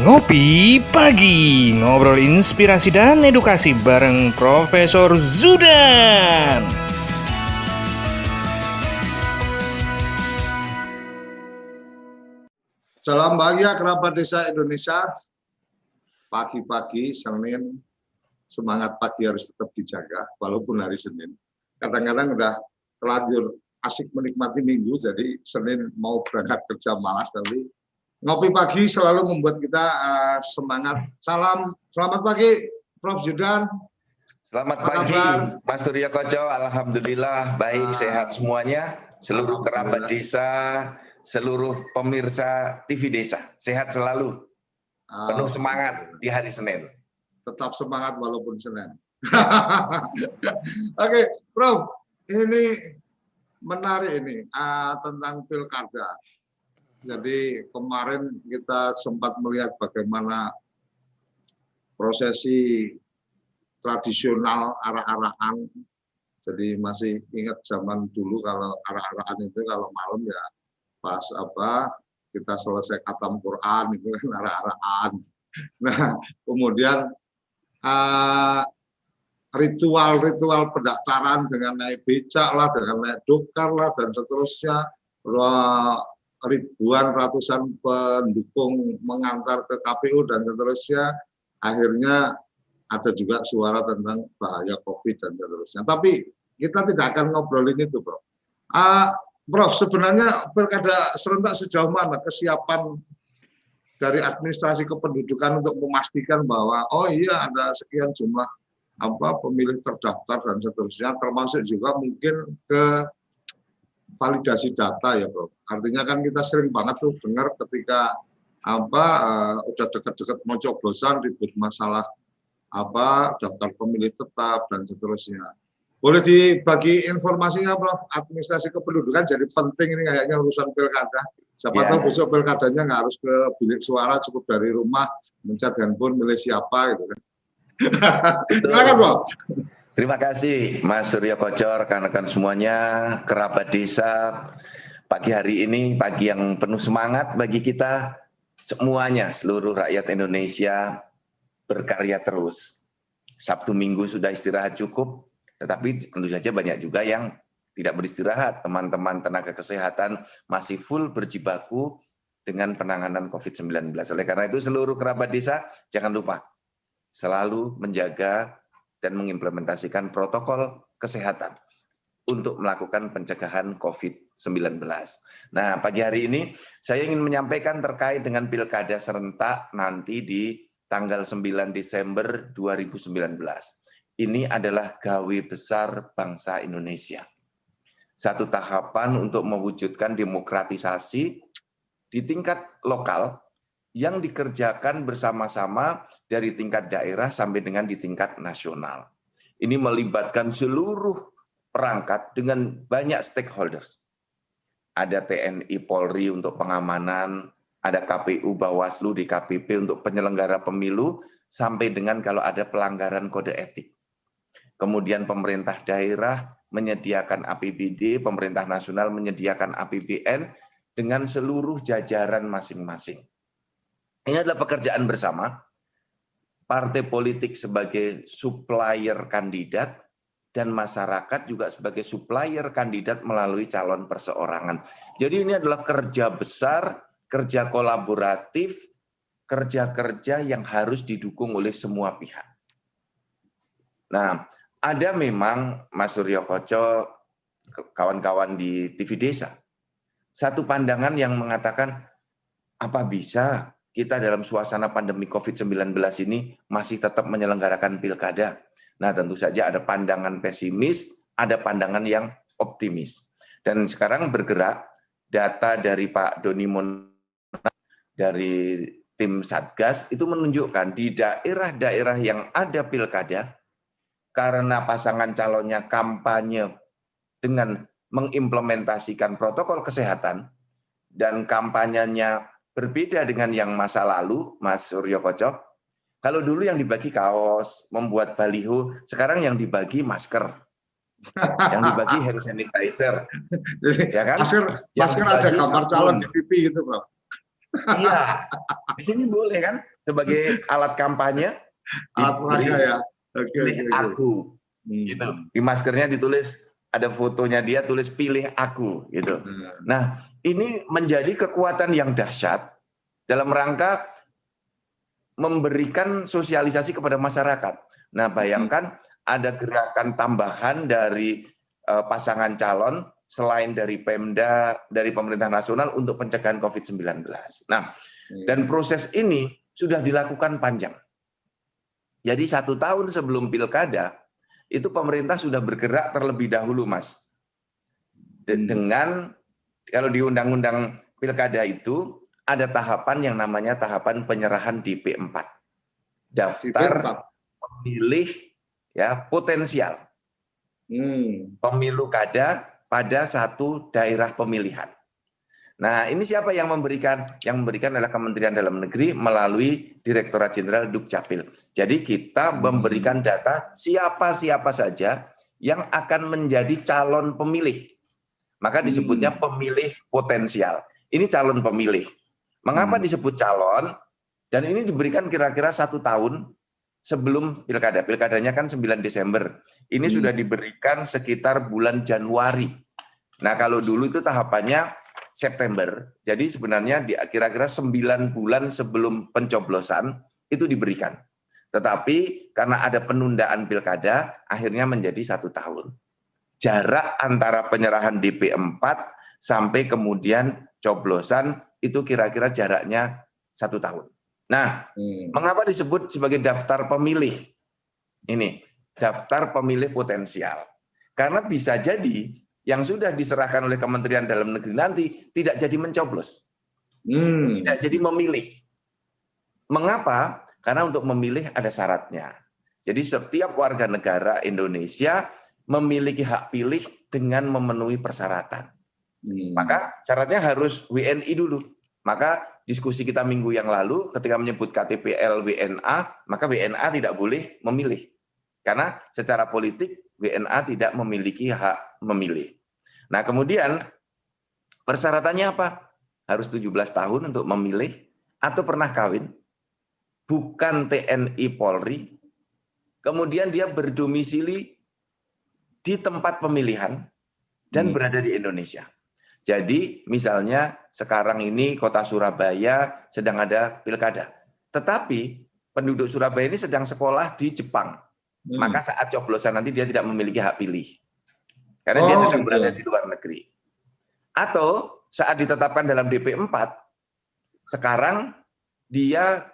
Ngopi Pagi, ngobrol inspirasi dan edukasi bareng Profesor Zudan. Salam bahagia kerabat desa Indonesia. Pagi-pagi Senin, semangat pagi harus tetap dijaga walaupun hari Senin. Kadang-kadang udah terlanjur asik menikmati minggu, jadi Senin mau berangkat kerja malas, tapi ngopi pagi selalu membuat kita semangat. Selamat pagi Prof. Zudan. Selamat pagi Mas Surya Koco, alhamdulillah baik, sehat semuanya. Seluruh kerabat desa, seluruh pemirsa TV Desa, sehat selalu. Penuh semangat di hari Senin. Tetap semangat walaupun Senin. Oke, Prof, ini menarik ini tentang pilkada. Jadi kemarin kita sempat melihat bagaimana prosesi tradisional arah-arahan. Jadi masih ingat zaman dulu kalau arah-arahan itu kalau malam ya pas kita selesai khatam Quran itu kan arah-arahan. Nah, kemudian ritual-ritual pendaftaran dengan naik becak lah, dengan naik dokar lah dan seterusnya. Ribuan ratusan pendukung mengantar ke KPU dan seterusnya, akhirnya ada juga suara tentang bahaya COVID dan seterusnya. Tapi kita tidak akan ngobrolin itu, Prof. Prof, sebenarnya pilkada serentak sejauh mana kesiapan dari administrasi kependudukan untuk memastikan bahwa oh iya ada sekian jumlah pemilih terdaftar dan seterusnya, termasuk juga mungkin ke validasi data ya, Bro. Artinya kan kita sering banget tuh dengar ketika udah dekat-dekat mau coblosan ribut masalah daftar pemilih tetap dan seterusnya. Boleh dibagi informasinya, Prof? Administrasi kependudukan jadi penting ini kayaknya urusan pilkada. Siapa tahu besok pilkadanya nggak harus ke bilik suara, cukup dari rumah mencet handphone milih siapa gitu kan. Silakan, Prof. Terima kasih Mas Surya Koco, rekan-rekan semuanya, kerabat desa. Pagi hari ini pagi yang penuh semangat bagi kita semuanya, seluruh rakyat Indonesia berkarya terus. Sabtu Minggu sudah istirahat cukup, tetapi tentu saja banyak juga yang tidak beristirahat. Teman-teman tenaga kesehatan masih full berjibaku dengan penanganan COVID-19. Oleh karena itu seluruh kerabat desa jangan lupa selalu menjaga dan mengimplementasikan protokol kesehatan untuk melakukan pencegahan COVID-19. Nah, pagi hari ini saya ingin menyampaikan terkait dengan pilkada serentak nanti di tanggal 9 Desember 2019. Ini adalah gawe besar bangsa Indonesia. Satu tahapan untuk mewujudkan demokratisasi di tingkat lokal yang dikerjakan bersama-sama dari tingkat daerah sampai dengan di tingkat nasional. Ini melibatkan seluruh perangkat dengan banyak stakeholders. Ada TNI Polri untuk pengamanan, ada KPU Bawaslu di KPP untuk penyelenggara pemilu, sampai dengan kalau ada pelanggaran kode etik. Kemudian pemerintah daerah menyediakan APBD, pemerintah nasional menyediakan APBN dengan seluruh jajaran masing-masing. Ini adalah pekerjaan bersama, partai politik sebagai supplier kandidat, dan masyarakat juga sebagai supplier kandidat melalui calon perseorangan. Jadi ini adalah kerja besar, kerja kolaboratif, kerja-kerja yang harus didukung oleh semua pihak. Nah, ada memang Mas Surya Koco, kawan-kawan di TV Desa, satu pandangan yang mengatakan, apa bisa kita dalam suasana pandemi COVID-19 ini masih tetap menyelenggarakan pilkada? Nah, tentu saja ada pandangan pesimis, ada pandangan yang optimis. Dan sekarang bergerak data dari Pak Doni dari tim Satgas itu menunjukkan di daerah-daerah yang ada pilkada, karena pasangan calonnya kampanye dengan mengimplementasikan protokol kesehatan dan kampanyenya berbeda dengan yang masa lalu, Mas Surya Koco. Kalau dulu yang dibagi kaos, membuat baliho, sekarang yang dibagi masker, yang dibagi hand sanitizer, ya kan? Masker ada gambar calon di pipi gitu, Bro. Iya, di sini boleh kan? sebagai alat kampanye. Alat peraga ya. Oke, Pilih oke, oke. aku. Gitu. Di maskernya ditulis, ada fotonya dia tulis pilih aku gitu. Nah, ini menjadi kekuatan yang dahsyat dalam rangka memberikan sosialisasi kepada masyarakat. Nah, bayangkan ada gerakan tambahan dari pasangan calon selain dari Pemda, dari pemerintah nasional untuk pencegahan COVID-19. Nah, dan proses ini sudah dilakukan panjang. Jadi 1 tahun sebelum pilkada, itu pemerintah sudah bergerak terlebih dahulu, Mas. Dengan, kalau di undang-undang pilkada itu, ada tahapan yang namanya tahapan penyerahan DP4. Daftar pemilih ya potensial. Pemilu kada pada satu daerah pemilihan. Nah, ini siapa yang memberikan? Yang memberikan adalah Kementerian Dalam Negeri melalui Direktorat Jenderal Dukcapil. Jadi kita memberikan data siapa-siapa saja yang akan menjadi calon pemilih. Maka disebutnya pemilih potensial. Ini calon pemilih. Mengapa disebut calon? Dan ini diberikan kira-kira 1 tahun sebelum pilkada. Pilkadanya kan 9 Desember. Ini sudah diberikan sekitar bulan Januari. Nah, kalau dulu itu tahapannya September. Jadi sebenarnya di kira-kira 9 bulan sebelum pencoblosan itu diberikan. Tetapi karena ada penundaan pilkada, akhirnya menjadi 1 tahun. Jarak antara penyerahan DP4 sampai kemudian coblosan itu kira-kira jaraknya 1 tahun. Nah, mengapa disebut sebagai daftar pemilih? Ini, daftar pemilih potensial. Karena bisa jadi yang sudah diserahkan oleh Kementerian Dalam Negeri nanti tidak jadi mencoblos. Tidak jadi memilih. Mengapa? Karena untuk memilih ada syaratnya. Jadi setiap warga negara Indonesia memiliki hak pilih dengan memenuhi persyaratan. Maka syaratnya harus WNI dulu. Maka diskusi kita minggu yang lalu ketika menyebut KTPL WNA, maka WNA tidak boleh memilih. Karena secara politik WNA tidak memiliki hak memilih. Nah, kemudian persyaratannya apa? Harus 17 tahun untuk memilih atau pernah kawin, bukan TNI Polri, kemudian dia berdomisili di tempat pemilihan dan berada di Indonesia. Jadi misalnya sekarang ini kota Surabaya sedang ada pilkada. Tetapi penduduk Surabaya ini sedang sekolah di Jepang. Maka saat coblosan nanti dia tidak memiliki hak pilih. Karena dia sedang berada di luar negeri. Atau saat ditetapkan dalam DP4, sekarang dia,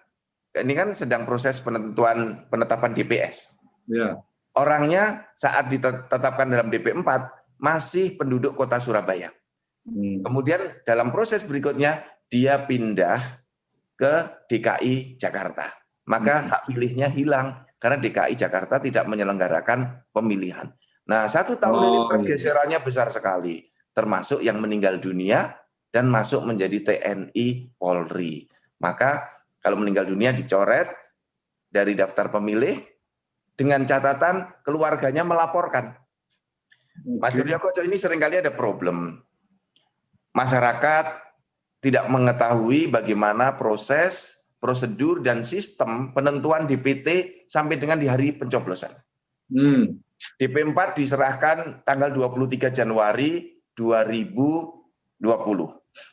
ini kan sedang proses penetapan DPS. Ya. Orangnya saat ditetapkan dalam DP4 masih penduduk kota Surabaya. Kemudian dalam proses berikutnya dia pindah ke DKI Jakarta. Maka hak pilihnya hilang karena DKI Jakarta tidak menyelenggarakan pemilihan. Nah, 1 tahun ini pergeserannya besar sekali, termasuk yang meninggal dunia dan masuk menjadi TNI Polri. Maka kalau meninggal dunia dicoret dari daftar pemilih dengan catatan keluarganya melaporkan. Mas Surya Koco, ini seringkali ada problem. Masyarakat tidak mengetahui bagaimana proses, prosedur, dan sistem penentuan DPT sampai dengan di hari pencoblosan. DP4 diserahkan tanggal 23 Januari 2020.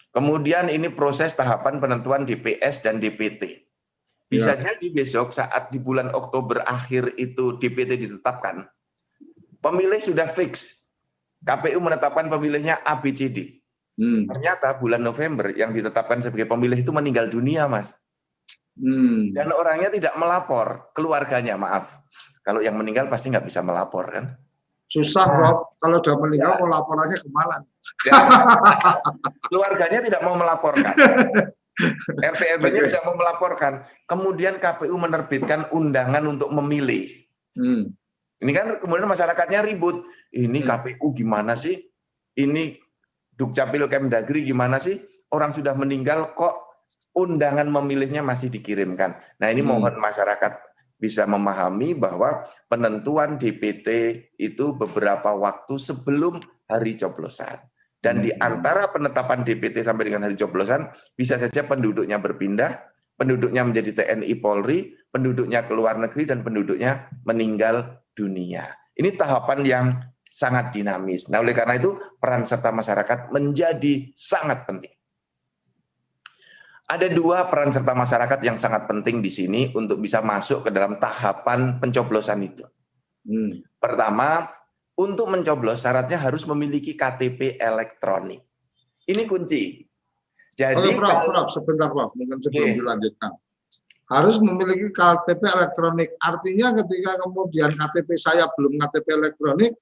Kemudian ini proses tahapan penentuan DPS dan DPT. Bisa jadi besok saat di bulan Oktober akhir itu DPT ditetapkan, pemilih sudah fix. KPU menetapkan pemilihnya ABCD. Ternyata bulan November yang ditetapkan sebagai pemilih itu meninggal dunia, Mas. Dan orangnya tidak melapor, keluarganya, maaf. Kalau yang meninggal pasti nggak bisa melapor, kan? Susah, Rob. Kalau udah meninggal, mau laporannya kemana? Keluarganya tidak mau melaporkan. RT RW-nya tidak mau melaporkan. Kemudian KPU menerbitkan undangan untuk memilih. Ini kan kemudian masyarakatnya ribut. Ini KPU gimana sih? Ini Dukcapil Kemdagri gimana sih? Orang sudah meninggal kok undangan memilihnya masih dikirimkan. Nah, ini mohon masyarakat bisa memahami bahwa penentuan DPT itu beberapa waktu sebelum hari coblosan. Dan di antara penetapan DPT sampai dengan hari coblosan, bisa saja penduduknya berpindah, penduduknya menjadi TNI Polri, penduduknya ke luar negeri, dan penduduknya meninggal dunia. Ini tahapan yang sangat dinamis. Nah, oleh karena itu peran serta masyarakat menjadi sangat penting. Ada dua peran serta masyarakat yang sangat penting di sini untuk bisa masuk ke dalam tahapan pencoblosan itu. Pertama, untuk mencoblos syaratnya harus memiliki KTP elektronik. Ini kunci. Jadi, Prof, sebentar Prof, mungkin sebelum dilanjutkan. Harus memiliki KTP elektronik. Artinya ketika kemudian KTP saya belum KTP elektronik,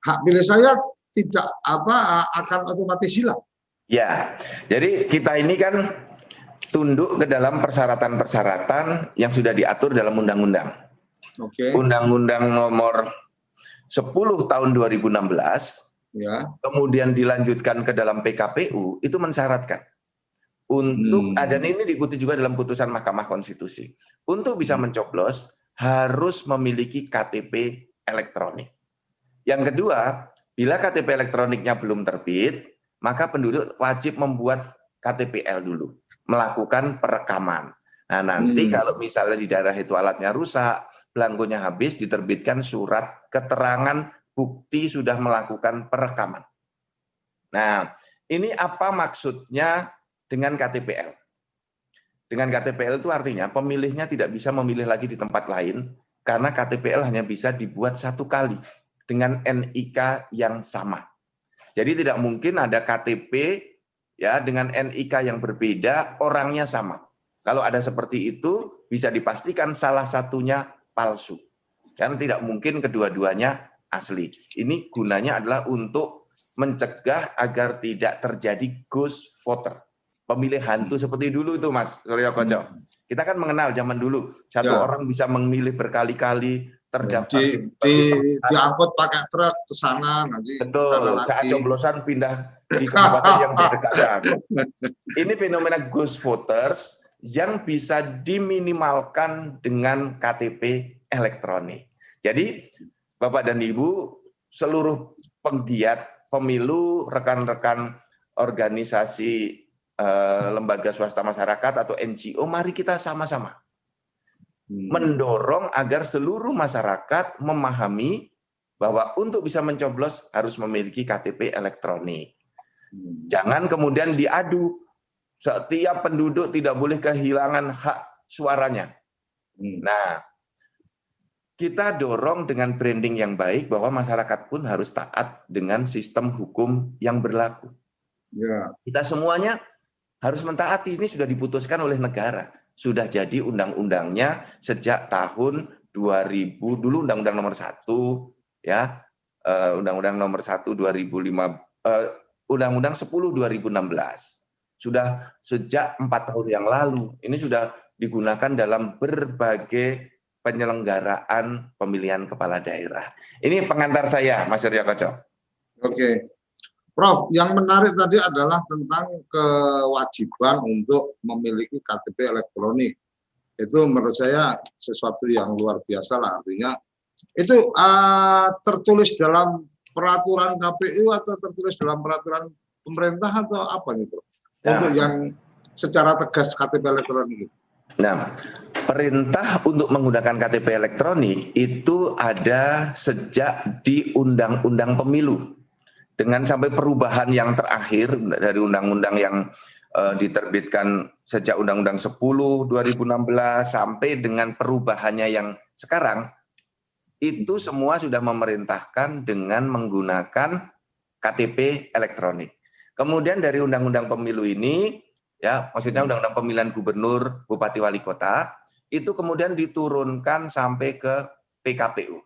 hak pilih saya tidak akan otomatis hilang. Ya, jadi kita ini kan tunduk ke dalam persyaratan-persyaratan yang sudah diatur dalam undang-undang. Undang-Undang nomor 10 tahun 2016, ya. Kemudian dilanjutkan ke dalam PKPU, itu mensyaratkan untuk dan ini diikuti juga dalam putusan Mahkamah Konstitusi. Untuk bisa mencoblos harus memiliki KTP elektronik. Yang kedua, bila KTP elektroniknya belum terbit, maka penduduk wajib membuat KTPL dulu, melakukan perekaman. Nah, nanti kalau misalnya di daerah itu alatnya rusak, belangkonya habis, diterbitkan surat keterangan bukti sudah melakukan perekaman. Nah, ini apa maksudnya dengan KTPL? Dengan KTPL itu artinya pemilihnya tidak bisa memilih lagi di tempat lain, karena KTPL hanya bisa dibuat satu kali dengan NIK yang sama. Jadi tidak mungkin ada KTP ya dengan NIK yang berbeda, orangnya sama. Kalau ada seperti itu, bisa dipastikan salah satunya palsu. Karena tidak mungkin kedua-duanya asli. Ini gunanya adalah untuk mencegah agar tidak terjadi ghost voter. Pemilih hantu seperti dulu itu, Mas Surya Koco. Kita kan mengenal zaman dulu, satu orang bisa memilih berkali-kali, terdaftar diangkut pakai truk ke sana, nanti betul, saat coblosan pindah di kabupaten yang berdekatan. Ini fenomena ghost voters yang bisa diminimalkan dengan KTP elektronik. Jadi, Bapak dan Ibu, seluruh penggiat pemilu, rekan-rekan organisasi lembaga swasta masyarakat atau NGO, mari kita sama-sama mendorong agar seluruh masyarakat memahami bahwa untuk bisa mencoblos harus memiliki KTP elektronik. Jangan kemudian diadu, setiap penduduk tidak boleh kehilangan hak suaranya. Nah, kita dorong dengan branding yang baik bahwa masyarakat pun harus taat dengan sistem hukum yang berlaku. Kita semuanya harus mentaati, ini sudah diputuskan oleh negara. Sudah jadi undang-undangnya sejak tahun 2000, dulu Undang-Undang nomor 1, ya, Undang-Undang nomor 1 2005, Undang-Undang 10 2016. Sudah sejak 4 tahun yang lalu, ini sudah digunakan dalam berbagai penyelenggaraan pemilihan kepala daerah. Ini pengantar saya, Mas Surya Koco. Oke. Prof, yang menarik tadi adalah tentang kewajiban untuk memiliki KTP elektronik. Itu menurut saya sesuatu yang luar biasa lah, artinya itu tertulis dalam peraturan KPU atau tertulis dalam peraturan pemerintah atau apa nih, Prof? Untuk yang secara tegas KTP elektronik. Nah, perintah untuk menggunakan KTP elektronik itu ada sejak di Undang-Undang Pemilu. Dengan sampai perubahan yang terakhir dari undang-undang yang diterbitkan sejak Undang-Undang 10 2016 sampai dengan perubahannya yang sekarang, itu semua sudah memerintahkan dengan menggunakan KTP elektronik. Kemudian dari Undang-Undang Pemilu ini, ya maksudnya Undang-Undang Pemilihan Gubernur, Bupati, Wali Kota, itu kemudian diturunkan sampai ke PKPU.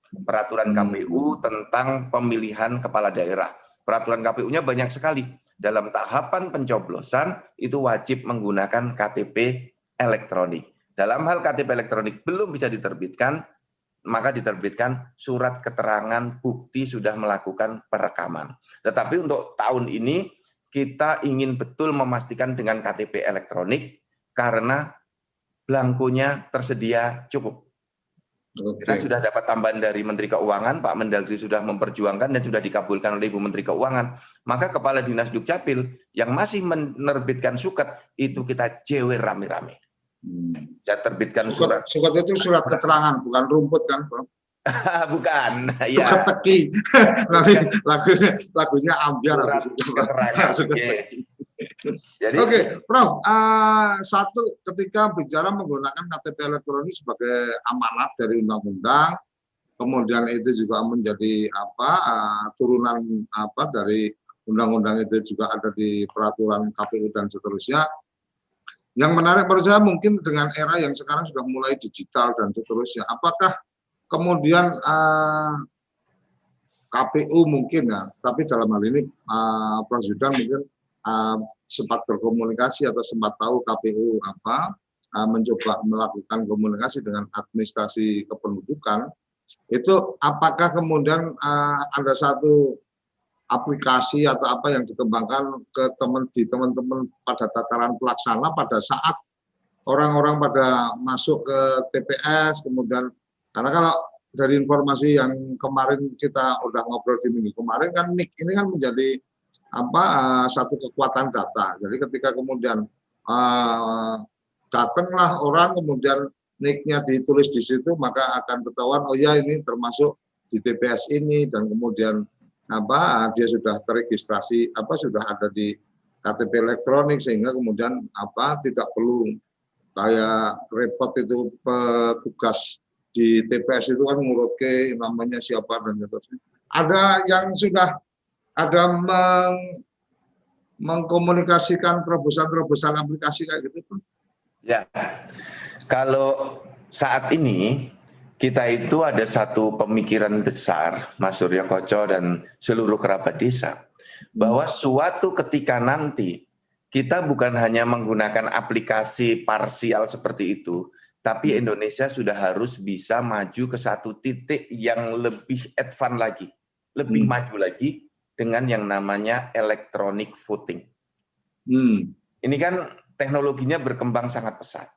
Peraturan KPU tentang pemilihan kepala daerah. Peraturan KPU-nya banyak sekali. Dalam tahapan pencoblosan itu wajib menggunakan KTP elektronik. Dalam hal KTP elektronik belum bisa diterbitkan, maka diterbitkan surat keterangan bukti sudah melakukan perekaman. Tetapi untuk tahun ini kita ingin betul memastikan dengan KTP elektronik karena belangkonya tersedia cukup. Kita sudah dapat tambahan dari Menteri Keuangan, Pak Mendagri sudah memperjuangkan dan sudah dikabulkan oleh Ibu Menteri Keuangan. Maka Kepala Dinas Dukcapil yang masih menerbitkan suket, itu kita jewer rame-rame. Saya terbitkan surat. Surat itu surat keterangan, bukan rumput kan, Bro? Bukan, Surat ya. teki. Nanti lagunya ambiar. Surat keterangan. Jadi, Oke, Prof. Satu, ketika bicara menggunakan KTP elektronik sebagai amanat dari undang-undang, kemudian itu juga menjadi turunan dari undang-undang itu juga ada di peraturan KPU dan seterusnya. Yang menarik menurut saya mungkin dengan era yang sekarang sudah mulai digital dan seterusnya, apakah kemudian KPU mungkin ya, tapi dalam hal ini Prof. Zudan mungkin sempat berkomunikasi atau sempat tahu KPU mencoba melakukan komunikasi dengan administrasi kependudukan, itu apakah kemudian ada satu aplikasi atau apa yang dikembangkan ke teman-teman pada tataran pelaksana pada saat orang-orang pada masuk ke TPS, kemudian karena kalau dari informasi yang kemarin kita udah ngobrol di minggu kemarin kan NIK ini kan menjadi satu kekuatan data. Jadi ketika kemudian datanglah orang kemudian NIK-nya ditulis di situ, maka akan ketahuan oh ya ini termasuk di TPS ini, dan kemudian dia sudah terregistrasi sudah ada di KTP elektronik, sehingga kemudian tidak perlu kayak repot itu petugas di TPS itu kan ngurut ke namanya siapa dan seterusnya. Ada yang sudah ada mengkomunikasikan terobosan aplikasi kayak gitu pun? Ya, kalau saat ini kita itu ada satu pemikiran besar, Mas Surya Koco dan seluruh kerabat desa, bahwa suatu ketika nanti kita bukan hanya menggunakan aplikasi parsial seperti itu, tapi Indonesia sudah harus bisa maju ke satu titik yang lebih advance lagi, lebih maju lagi dengan yang namanya electronic voting. Ini kan teknologinya berkembang sangat pesat.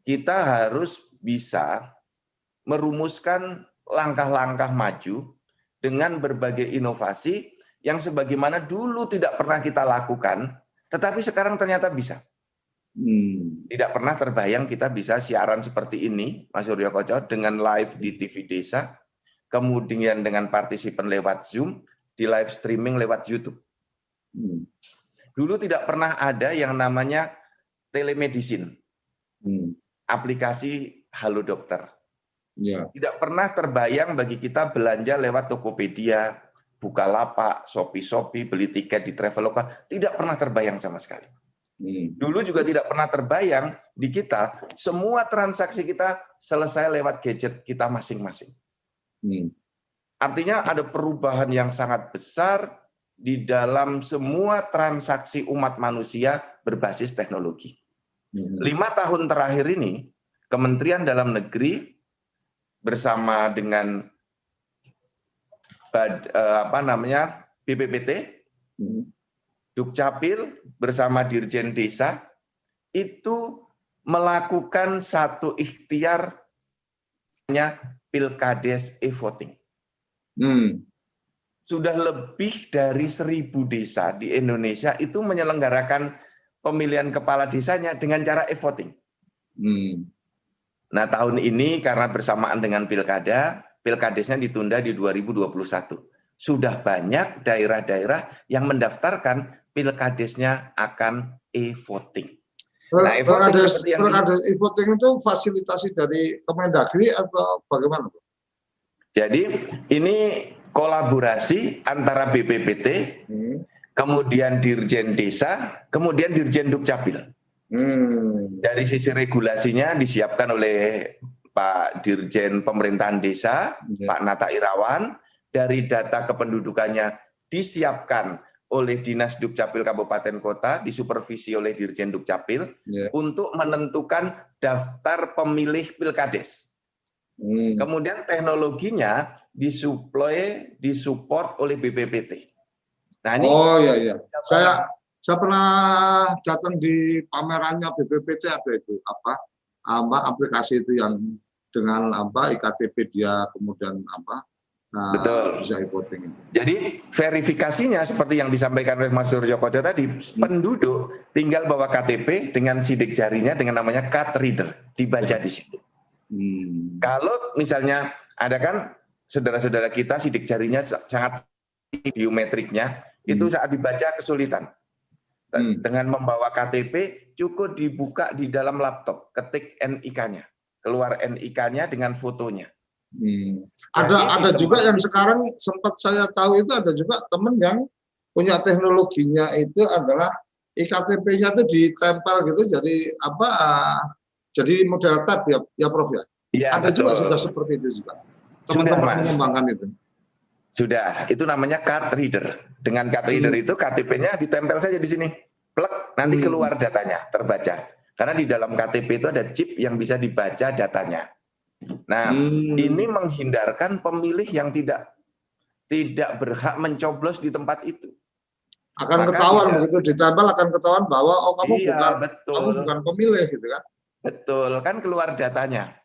Kita harus bisa merumuskan langkah-langkah maju dengan berbagai inovasi yang sebagaimana dulu tidak pernah kita lakukan, tetapi sekarang ternyata bisa. Tidak pernah terbayang kita bisa siaran seperti ini, Mas Surya Koco, dengan live di TV Desa, kemudian dengan partisipan lewat Zoom, di live streaming lewat YouTube. Dulu tidak pernah ada yang namanya telemedicine, aplikasi Halo Dokter. Tidak pernah terbayang bagi kita belanja lewat Tokopedia, Bukalapak, Shopee, beli tiket di Traveloka, tidak pernah terbayang sama sekali. Dulu juga tidak pernah terbayang di kita, semua transaksi kita selesai lewat gadget kita masing-masing. Artinya ada perubahan yang sangat besar di dalam semua transaksi umat manusia berbasis teknologi. 5 tahun terakhir ini, Kementerian Dalam Negeri bersama dengan BPPT, Dukcapil bersama Dirjen Desa itu melakukan satu ikhtiar Pilkades e-voting. Sudah lebih dari 1.000 desa di Indonesia itu menyelenggarakan pemilihan kepala desanya dengan cara e-voting. Nah, tahun ini karena bersamaan dengan Pilkadesnya ditunda di 2021. Sudah banyak daerah-daerah yang mendaftarkan Pilkadesnya akan e-voting. Nah, e-voting itu fasilitasi dari Kemendagri atau bagaimana? Jadi ini kolaborasi antara BPPT, kemudian Dirjen Desa, kemudian Dirjen Dukcapil. Dari sisi regulasinya disiapkan oleh Pak Dirjen Pemerintahan Desa, Pak Nata Irawan. Dari data kependudukannya disiapkan oleh Dinas Dukcapil Kabupaten Kota, disupervisi oleh Dirjen Dukcapil, untuk menentukan daftar pemilih Pilkades. Kemudian teknologinya disupport oleh BPPT. Nah, ini saya pernah datang di pamerannya BPPT, ada itu aplikasi itu yang dengan iktp dia kemudian Betul. bisa e-voting. Jadi verifikasinya seperti yang disampaikan oleh Mas Suryo Koco tadi, penduduk tinggal bawa KTP dengan sidik jarinya dengan namanya card reader, dibaca di situ. Kalau misalnya ada kan saudara-saudara kita sidik jarinya sangat biometriknya, itu saat dibaca kesulitan. Dengan membawa KTP cukup dibuka di dalam laptop, ketik NIK-nya, keluar NIK-nya dengan fotonya. Ada juga yang sekarang sempat saya tahu itu ada juga teman yang punya teknologinya itu adalah iktp-nya itu ditempel gitu jadi jadi model tab ya Prof ya. Ya, ada betul. juga sudah seperti itu juga. Teman-teman mengembangkan itu. Sudah, itu namanya card reader. Dengan card reader itu KTP-nya ditempel saja di sini. Plek, nanti keluar datanya, terbaca. Karena di dalam KTP itu ada chip yang bisa dibaca datanya. Nah, ini menghindarkan pemilih yang tidak berhak mencoblos di tempat itu. Akan ketahuan begitu ditempel akan ketahuan bahwa kamu bukan pemilih gitu kan. Betul, kan keluar datanya.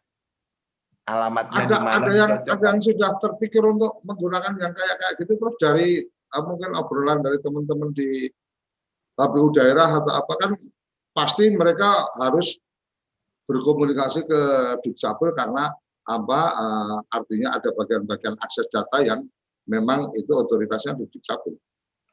Alamatnya di mana? Ada yang sudah terpikir untuk menggunakan yang kayak gitu Prof dari mungkin obrolan dari teman-teman di KPU daerah atau apa kan pasti mereka harus berkomunikasi ke Dukcapil karena artinya ada bagian-bagian akses data yang memang itu otoritasnya di Dukcapil.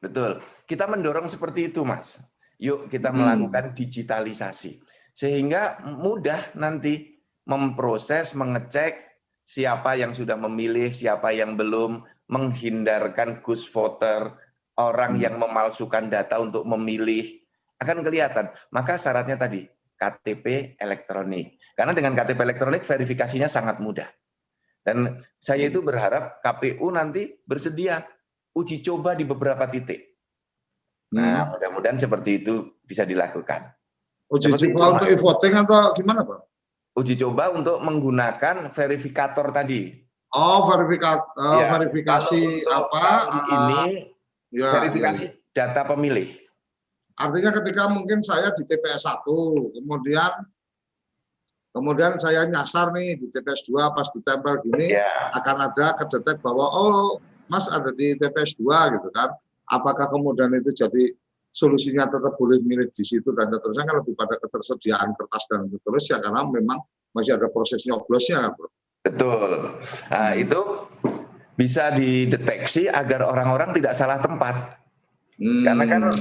Betul. Kita mendorong seperti itu, Mas. Yuk kita melakukan digitalisasi sehingga mudah nanti memproses, mengecek siapa yang sudah memilih, siapa yang belum, menghindarkan ghost voter, orang yang memalsukan data untuk memilih, akan kelihatan. Maka syaratnya tadi, KTP elektronik. Karena dengan KTP elektronik verifikasinya sangat mudah. Dan saya itu berharap KPU nanti bersedia uji coba di beberapa titik. Nah, mudah-mudahan seperti itu bisa dilakukan. Uji coba untuk e-voting atau gimana, Pak? Uji coba untuk menggunakan verifikator tadi. Verifikasi ini verifikasi data pemilih. Artinya ketika mungkin saya di TPS 1, kemudian saya nyasar nih di TPS 2 pas ditempel gini akan ada kedetek bahwa Mas ada di TPS 2 gitu kan. Apakah kemudian itu jadi solusinya tetap boleh milih di situ dan seterusnya kan lebih pada ketersediaan kertas dan seterusnya karena memang masih ada proses nyoblosnya kan, Bro. Betul. Nah, itu bisa dideteksi agar orang-orang tidak salah tempat. Karena kan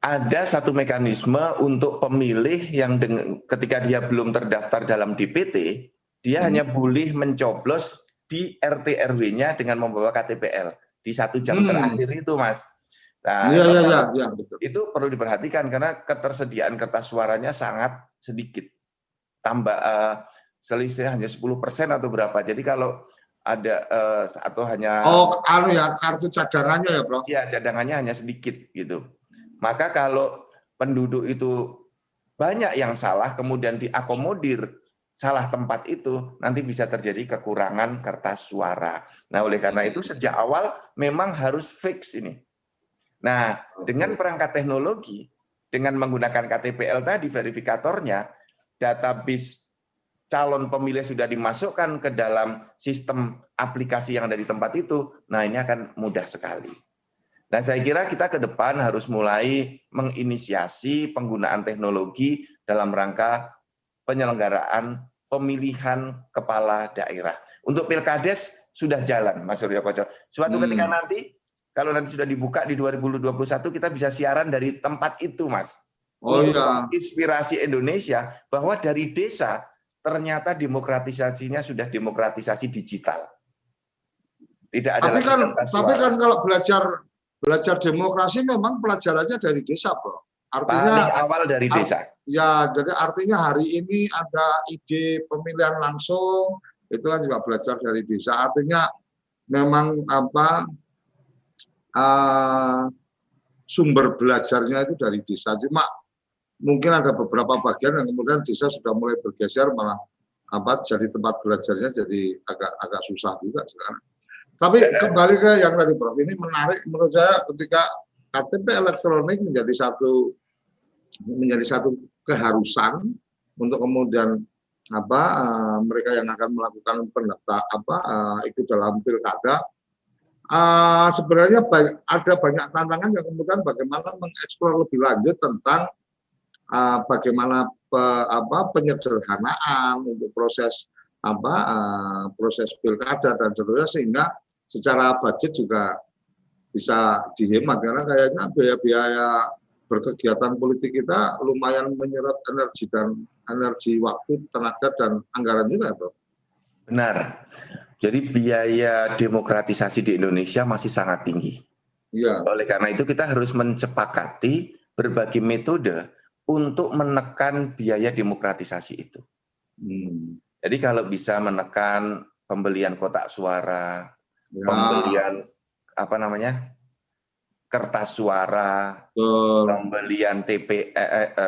ada satu mekanisme untuk pemilih yang ketika dia belum terdaftar dalam DPT, dia hanya boleh mencoblos di RT RW-nya dengan membawa KTPL di 1 jam terakhir itu, Mas. Nah, betul. Itu perlu diperhatikan karena ketersediaan kertas suaranya sangat sedikit. Tambah selisih hanya 10% atau berapa. Jadi kalau ada atau hanya kartu cadangannya ya, Bro. Iya, cadangannya hanya sedikit gitu. Maka kalau penduduk itu banyak yang salah kemudian diakomodir salah tempat itu nanti bisa terjadi kekurangan kertas suara. Nah, oleh karena itu sejak awal memang harus fix ini. Nah, dengan perangkat teknologi, dengan menggunakan KTPL tadi, verifikatornya, database calon pemilih sudah dimasukkan ke dalam sistem aplikasi yang ada di tempat itu, nah ini akan mudah sekali. Nah, saya kira kita ke depan harus mulai menginisiasi penggunaan teknologi dalam rangka penyelenggaraan pemilihan kepala daerah. Untuk Pilkades sudah jalan, Mas Suryo Koco. Suatu ketika nanti, kalau nanti sudah dibuka di 2021, kita bisa siaran dari tempat itu, Mas. Inspirasi Indonesia bahwa dari desa ternyata demokratisasinya sudah demokratisasi digital. Tidak ada tapi kan kalau belajar demokrasi memang pelajarannya dari desa, Bro. Artinya paling awal dari desa. Ya, jadi artinya hari ini ada ide pemilihan langsung, itu kan juga belajar dari desa. Artinya memang sumber belajarnya itu dari desa. Cuma mungkin ada beberapa bagian yang kemudian desa sudah mulai bergeser malah jadi tempat belajarnya jadi agak susah juga sekarang. Tapi kembali ke yang tadi, Prof, ini menarik menurut saya ketika KTP elektronik menjadi satu keharusan untuk kemudian mereka yang akan melakukan ikut dalam pilkada. Sebenarnya ada banyak tantangan yang kemudian bagaimana mengeksplor lebih lanjut tentang bagaimana penyederhanaan untuk proses proses pilkada dan seterusnya, sehingga secara budget juga bisa dihemat, karena kayaknya biaya-biaya berkegiatan politik kita lumayan menyerap energi, waktu, tenaga, dan anggaran juga, Bro. Benar. Jadi biaya demokratisasi di Indonesia masih sangat tinggi. Iya. Oleh karena itu kita harus mencepakati berbagai metode untuk menekan biaya demokratisasi itu. Jadi kalau bisa menekan pembelian kotak suara, pembelian kertas suara, pembelian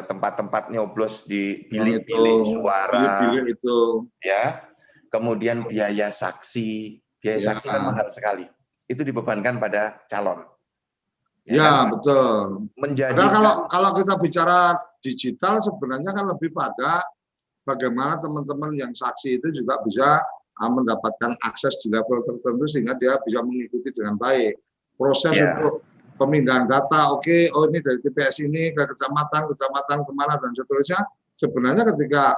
tempat-tempat nyoblos di bilik-bilik suara, itu. Ya. Kemudian biaya saksi kan mahal sekali. Itu dibebankan pada calon. Ya, kan? Betul. Menjadikan, kalau kita bicara digital sebenarnya kan lebih pada bagaimana teman-teman yang saksi itu juga bisa mendapatkan akses di level tertentu sehingga dia bisa mengikuti dengan baik proses untuk pemindahan data. Ini dari TPS ini ke kecamatan kemana dan seterusnya. Sebenarnya ketika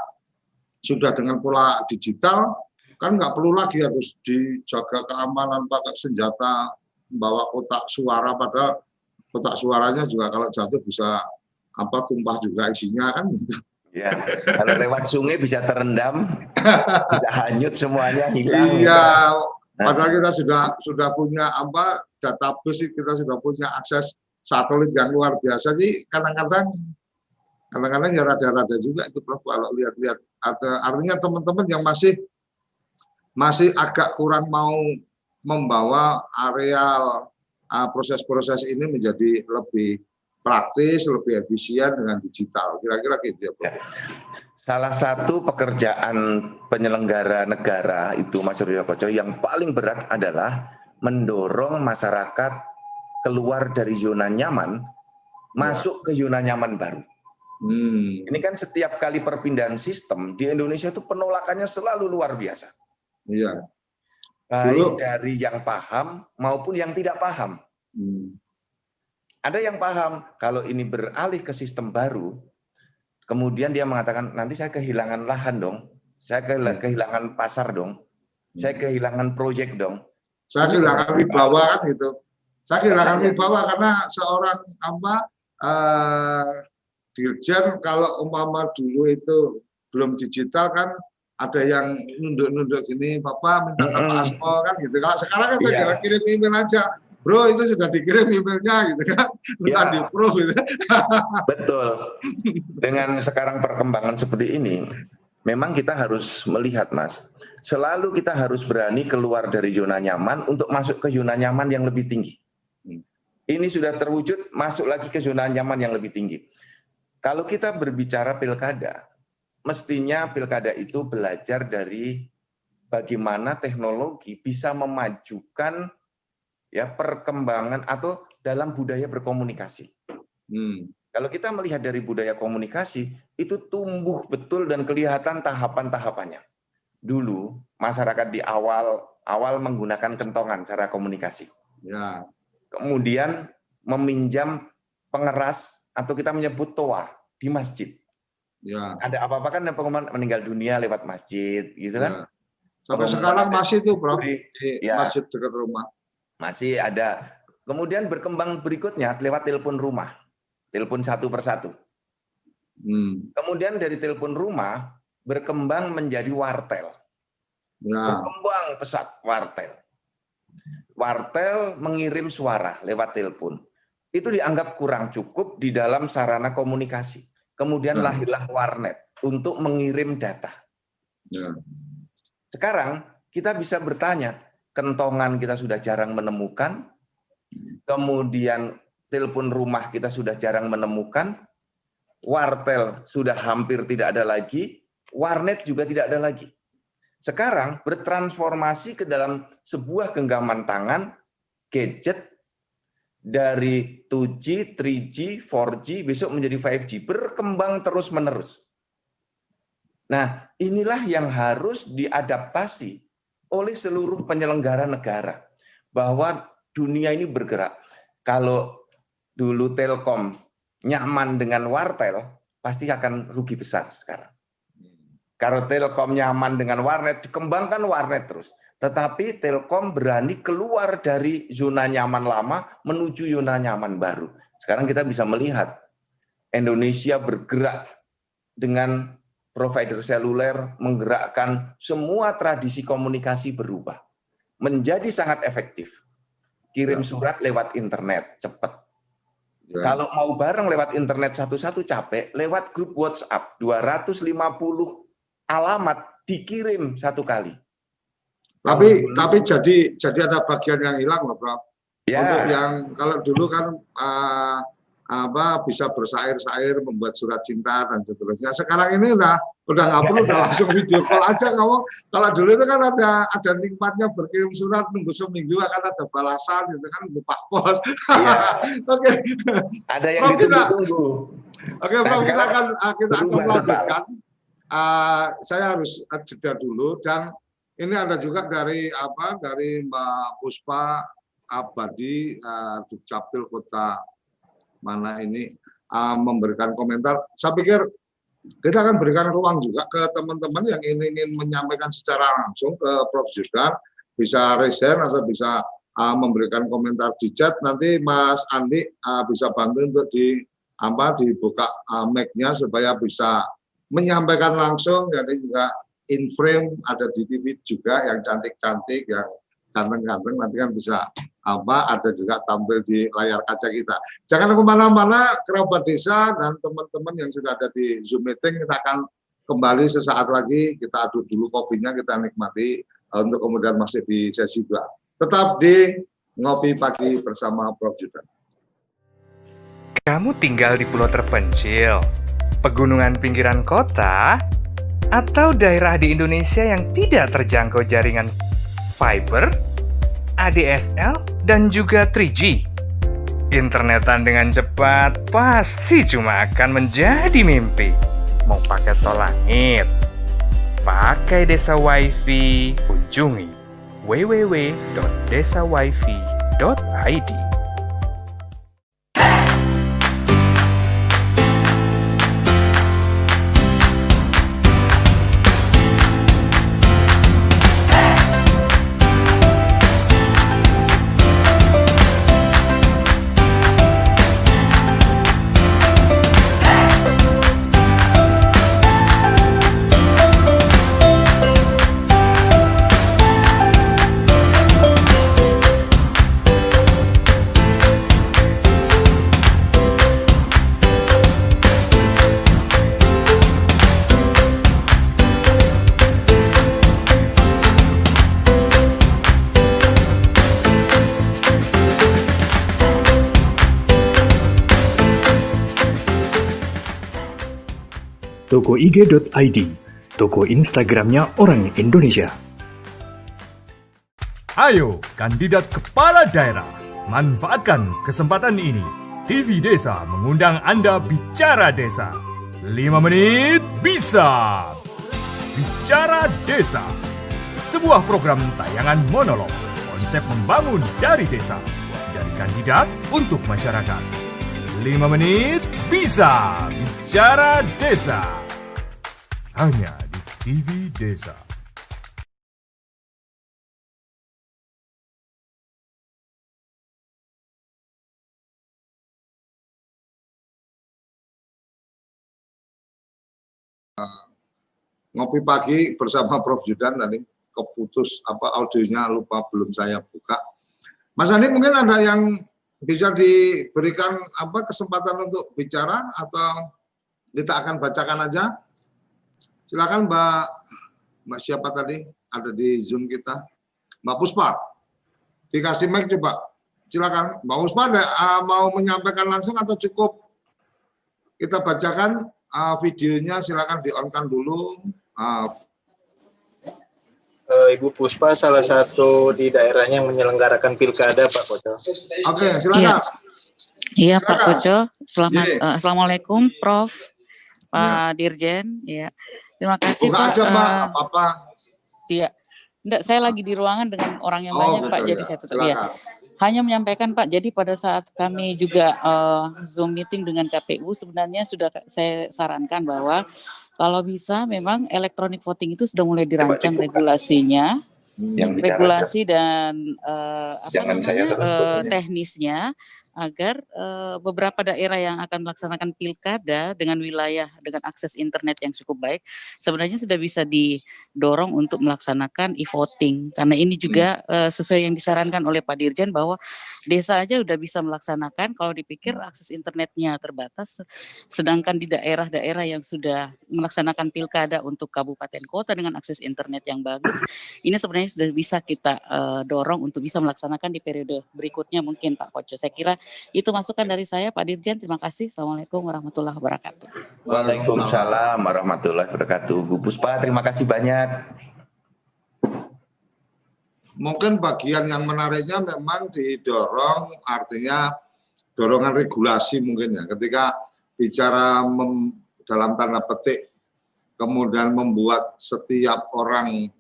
sudah dengan pola digital kan nggak perlu lagi harus dijaga keamanan pakai senjata, bawa kotak suara, padahal kotak suaranya juga kalau jatuh bisa tumpah juga isinya kan gitu. Ya, kalau lewat sungai bisa terendam, bisa hanyut semuanya, hilang. Iya, padahal kita sudah punya database, kita sudah punya akses satelit yang luar biasa sih. Kadang-kadang ya rada-rada juga itu, Prof, kalau lihat-lihat. Artinya teman-teman yang masih agak kurang mau membawa areal proses-proses ini menjadi lebih praktis, lebih efisien dengan digital. Kira-kira gitu ya, Prof. Salah satu pekerjaan penyelenggara negara itu, Mas Surya Koco, yang paling berat adalah mendorong masyarakat keluar dari zona nyaman, masuk ke zona nyaman baru. Ini kan setiap kali perpindahan sistem di Indonesia itu penolakannya selalu luar biasa. Iya. Baik dari yang paham maupun yang tidak paham. Ada yang paham kalau ini beralih ke sistem baru, kemudian dia mengatakan nanti saya kehilangan lahan dong, saya kehilangan pasar dong, saya kehilangan proyek dong. Saya kehilangan wibawa kan gitu. Saya kehilangan wibawa karena seorang dirjen kalau umpama dulu itu belum digital kan ada yang nunduk-nunduk gini, Bapak minta ke Pak Asmo kan gitu. Kalau sekarang kan tinggal kirim email aja, Bro itu sudah dikirim emailnya gitu kan, bukan di approve gitu. Betul. Dengan sekarang perkembangan seperti ini, memang kita harus melihat, Mas, selalu kita harus berani keluar dari zona nyaman untuk masuk ke zona nyaman yang lebih tinggi. Ini sudah terwujud, masuk lagi ke zona nyaman yang lebih tinggi. Kalau kita berbicara pilkada, mestinya pilkada itu belajar dari bagaimana teknologi bisa memajukan perkembangan atau dalam budaya berkomunikasi. Kalau kita melihat dari budaya komunikasi, itu tumbuh betul dan kelihatan tahapan-tahapannya. Dulu masyarakat di awal menggunakan kentongan cara komunikasi. Ya. Kemudian meminjam pengeras atau kita menyebut toa di masjid. Ya. Ada apa-apa kan pengumuman meninggal dunia lewat masjid, gitu kan? Sampai sekarang masih tuh, Bro, di masjid dekat rumah. Masih ada. Kemudian berkembang berikutnya lewat telepon rumah, telepon satu persatu. Kemudian dari telepon rumah berkembang menjadi wartel. Berkembang pesat wartel. Wartel mengirim suara lewat telepon. Itu dianggap kurang cukup di dalam sarana komunikasi. Kemudian lahirlah warnet untuk mengirim data. Sekarang kita bisa bertanya, kentongan kita sudah jarang menemukan, kemudian telepon rumah kita sudah jarang menemukan, wartel sudah hampir tidak ada lagi, warnet juga tidak ada lagi. Sekarang bertransformasi ke dalam sebuah genggaman tangan, gadget, dari 2G, 3G, 4G, besok menjadi 5G, berkembang terus-menerus. Nah, inilah yang harus diadaptasi oleh seluruh penyelenggara negara. Bahwa dunia ini bergerak. Kalau dulu Telkom nyaman dengan Wartel, pasti akan rugi besar sekarang. Kalau Telkom nyaman dengan warnet, dikembangkan warnet terus. Tetapi Telkom berani keluar dari zona nyaman lama menuju zona nyaman baru. Sekarang kita bisa melihat Indonesia bergerak dengan provider seluler, menggerakkan semua tradisi komunikasi berubah. Menjadi sangat efektif. Kirim surat lewat internet, cepat. Kalau mau bareng lewat internet satu-satu capek, lewat grup WhatsApp 250 alamat dikirim satu kali. Tapi jadi ada bagian yang hilang loh, Prof. Ya. Untuk yang kalau dulu kan bisa bersair-sair, membuat surat cinta dan seterusnya. Sekarang ini udah nggak perlu, udah langsung video call aja kamu. Kalau dulu itu kan ada nikmatnya berkirim surat, nunggu seminggu akan ada balasan, gitu kan, nunggu Pak Pos. Ya. Oke. Ada yang ditunggu-tunggu. Oke, Prof, kita akan melanjutkan. Saya harus jeda dulu, dan ini ada juga dari Mbak Puspa Abadi, Dukcapil Kota mana ini, memberikan komentar. Saya pikir kita akan berikan ruang juga ke teman-teman yang ingin menyampaikan secara langsung ke Prof. Zudan, bisa raise hand atau bisa memberikan komentar di chat. Nanti Mas Andi bisa bantu untuk dibuka mic-nya supaya bisa menyampaikan langsung. Jadi juga in frame ada di TV juga yang cantik-cantik, yang ganteng-ganteng, nanti kan bisa ada juga tampil di layar kaca kita. Jangan kemana-mana, kerabat desa dan teman-teman yang sudah ada di Zoom meeting, kita akan kembali sesaat lagi. Kita aduk dulu kopinya, kita nikmati untuk kemudian masih di sesi 2. Tetap di Ngopi Pagi bersama Prof. Zudan. Kamu tinggal di pulau terpencil, pegunungan pinggiran kota, atau daerah di Indonesia yang tidak terjangkau jaringan fiber, ADSL, dan juga 3G. Internetan dengan cepat pasti cuma akan menjadi mimpi. Mau pakai tol langit, pakai Desa Wifi, kunjungi www.desawifi.id. Toko IG.id, toko Instagramnya orang Indonesia. Ayo, kandidat kepala daerah, manfaatkan kesempatan ini. TV Desa mengundang Anda bicara desa. 5 menit bisa. Bicara Desa, sebuah program tayangan monolog, konsep membangun dari desa, dari kandidat untuk masyarakat. 5 menit bisa. Bicara Desa. Hanya di TV Desa. Ngopi Pagi bersama Prof. Zudan, tadi keputus audionya lupa, belum saya buka. Mas Andi, mungkin ada yang bisa diberikan kesempatan untuk bicara atau kita akan bacakan aja. Silakan Mbak siapa tadi ada di Zoom kita, Mbak Puspa, dikasih mic coba. Silakan Mbak Puspa, mau menyampaikan langsung atau cukup kita bacakan videonya? Silakan di-on-kan dulu. Ibu Puspa salah satu di daerahnya yang menyelenggarakan pilkada, Pak Koco. Oke, silakan. Iya, Pak Koco. Assalamualaikum, Prof. Pak Dirjen. Ya. Terima kasih Buka Pak. aja Mbak, apa-apa. Iya. Enggak, saya lagi di ruangan dengan orang yang banyak Pak, gitu jadi ya. saya tutup ya. Silakan. Hanya menyampaikan Pak, jadi pada saat kami juga Zoom meeting dengan KPU, sebenarnya sudah saya sarankan bahwa kalau bisa memang electronic voting itu sudah mulai dirancang regulasinya, Yang bicara regulasi dan Jangan saya terus. teknisnya, agar beberapa daerah yang akan melaksanakan pilkada dengan wilayah dengan akses internet yang cukup baik sebenarnya sudah bisa didorong untuk melaksanakan e-voting, karena ini juga sesuai yang disarankan oleh Pak Dirjen bahwa desa aja udah bisa melaksanakan kalau dipikir akses internetnya terbatas, sedangkan di daerah-daerah yang sudah melaksanakan pilkada untuk kabupaten kota dengan akses internet yang bagus, ini sebenarnya sudah bisa kita dorong untuk bisa melaksanakan di periode berikutnya mungkin Pak Koco. Saya kira itu masukan dari saya Pak Dirjen. Terima kasih. Assalamualaikum warahmatullahi wabarakatuh. Waalaikumsalam warahmatullahi wabarakatuh. Bu Puspa, terima kasih banyak. Mungkin bagian yang menariknya memang didorong, artinya dorongan regulasi mungkin ya. Ketika bicara dalam tanda petik, kemudian membuat setiap orang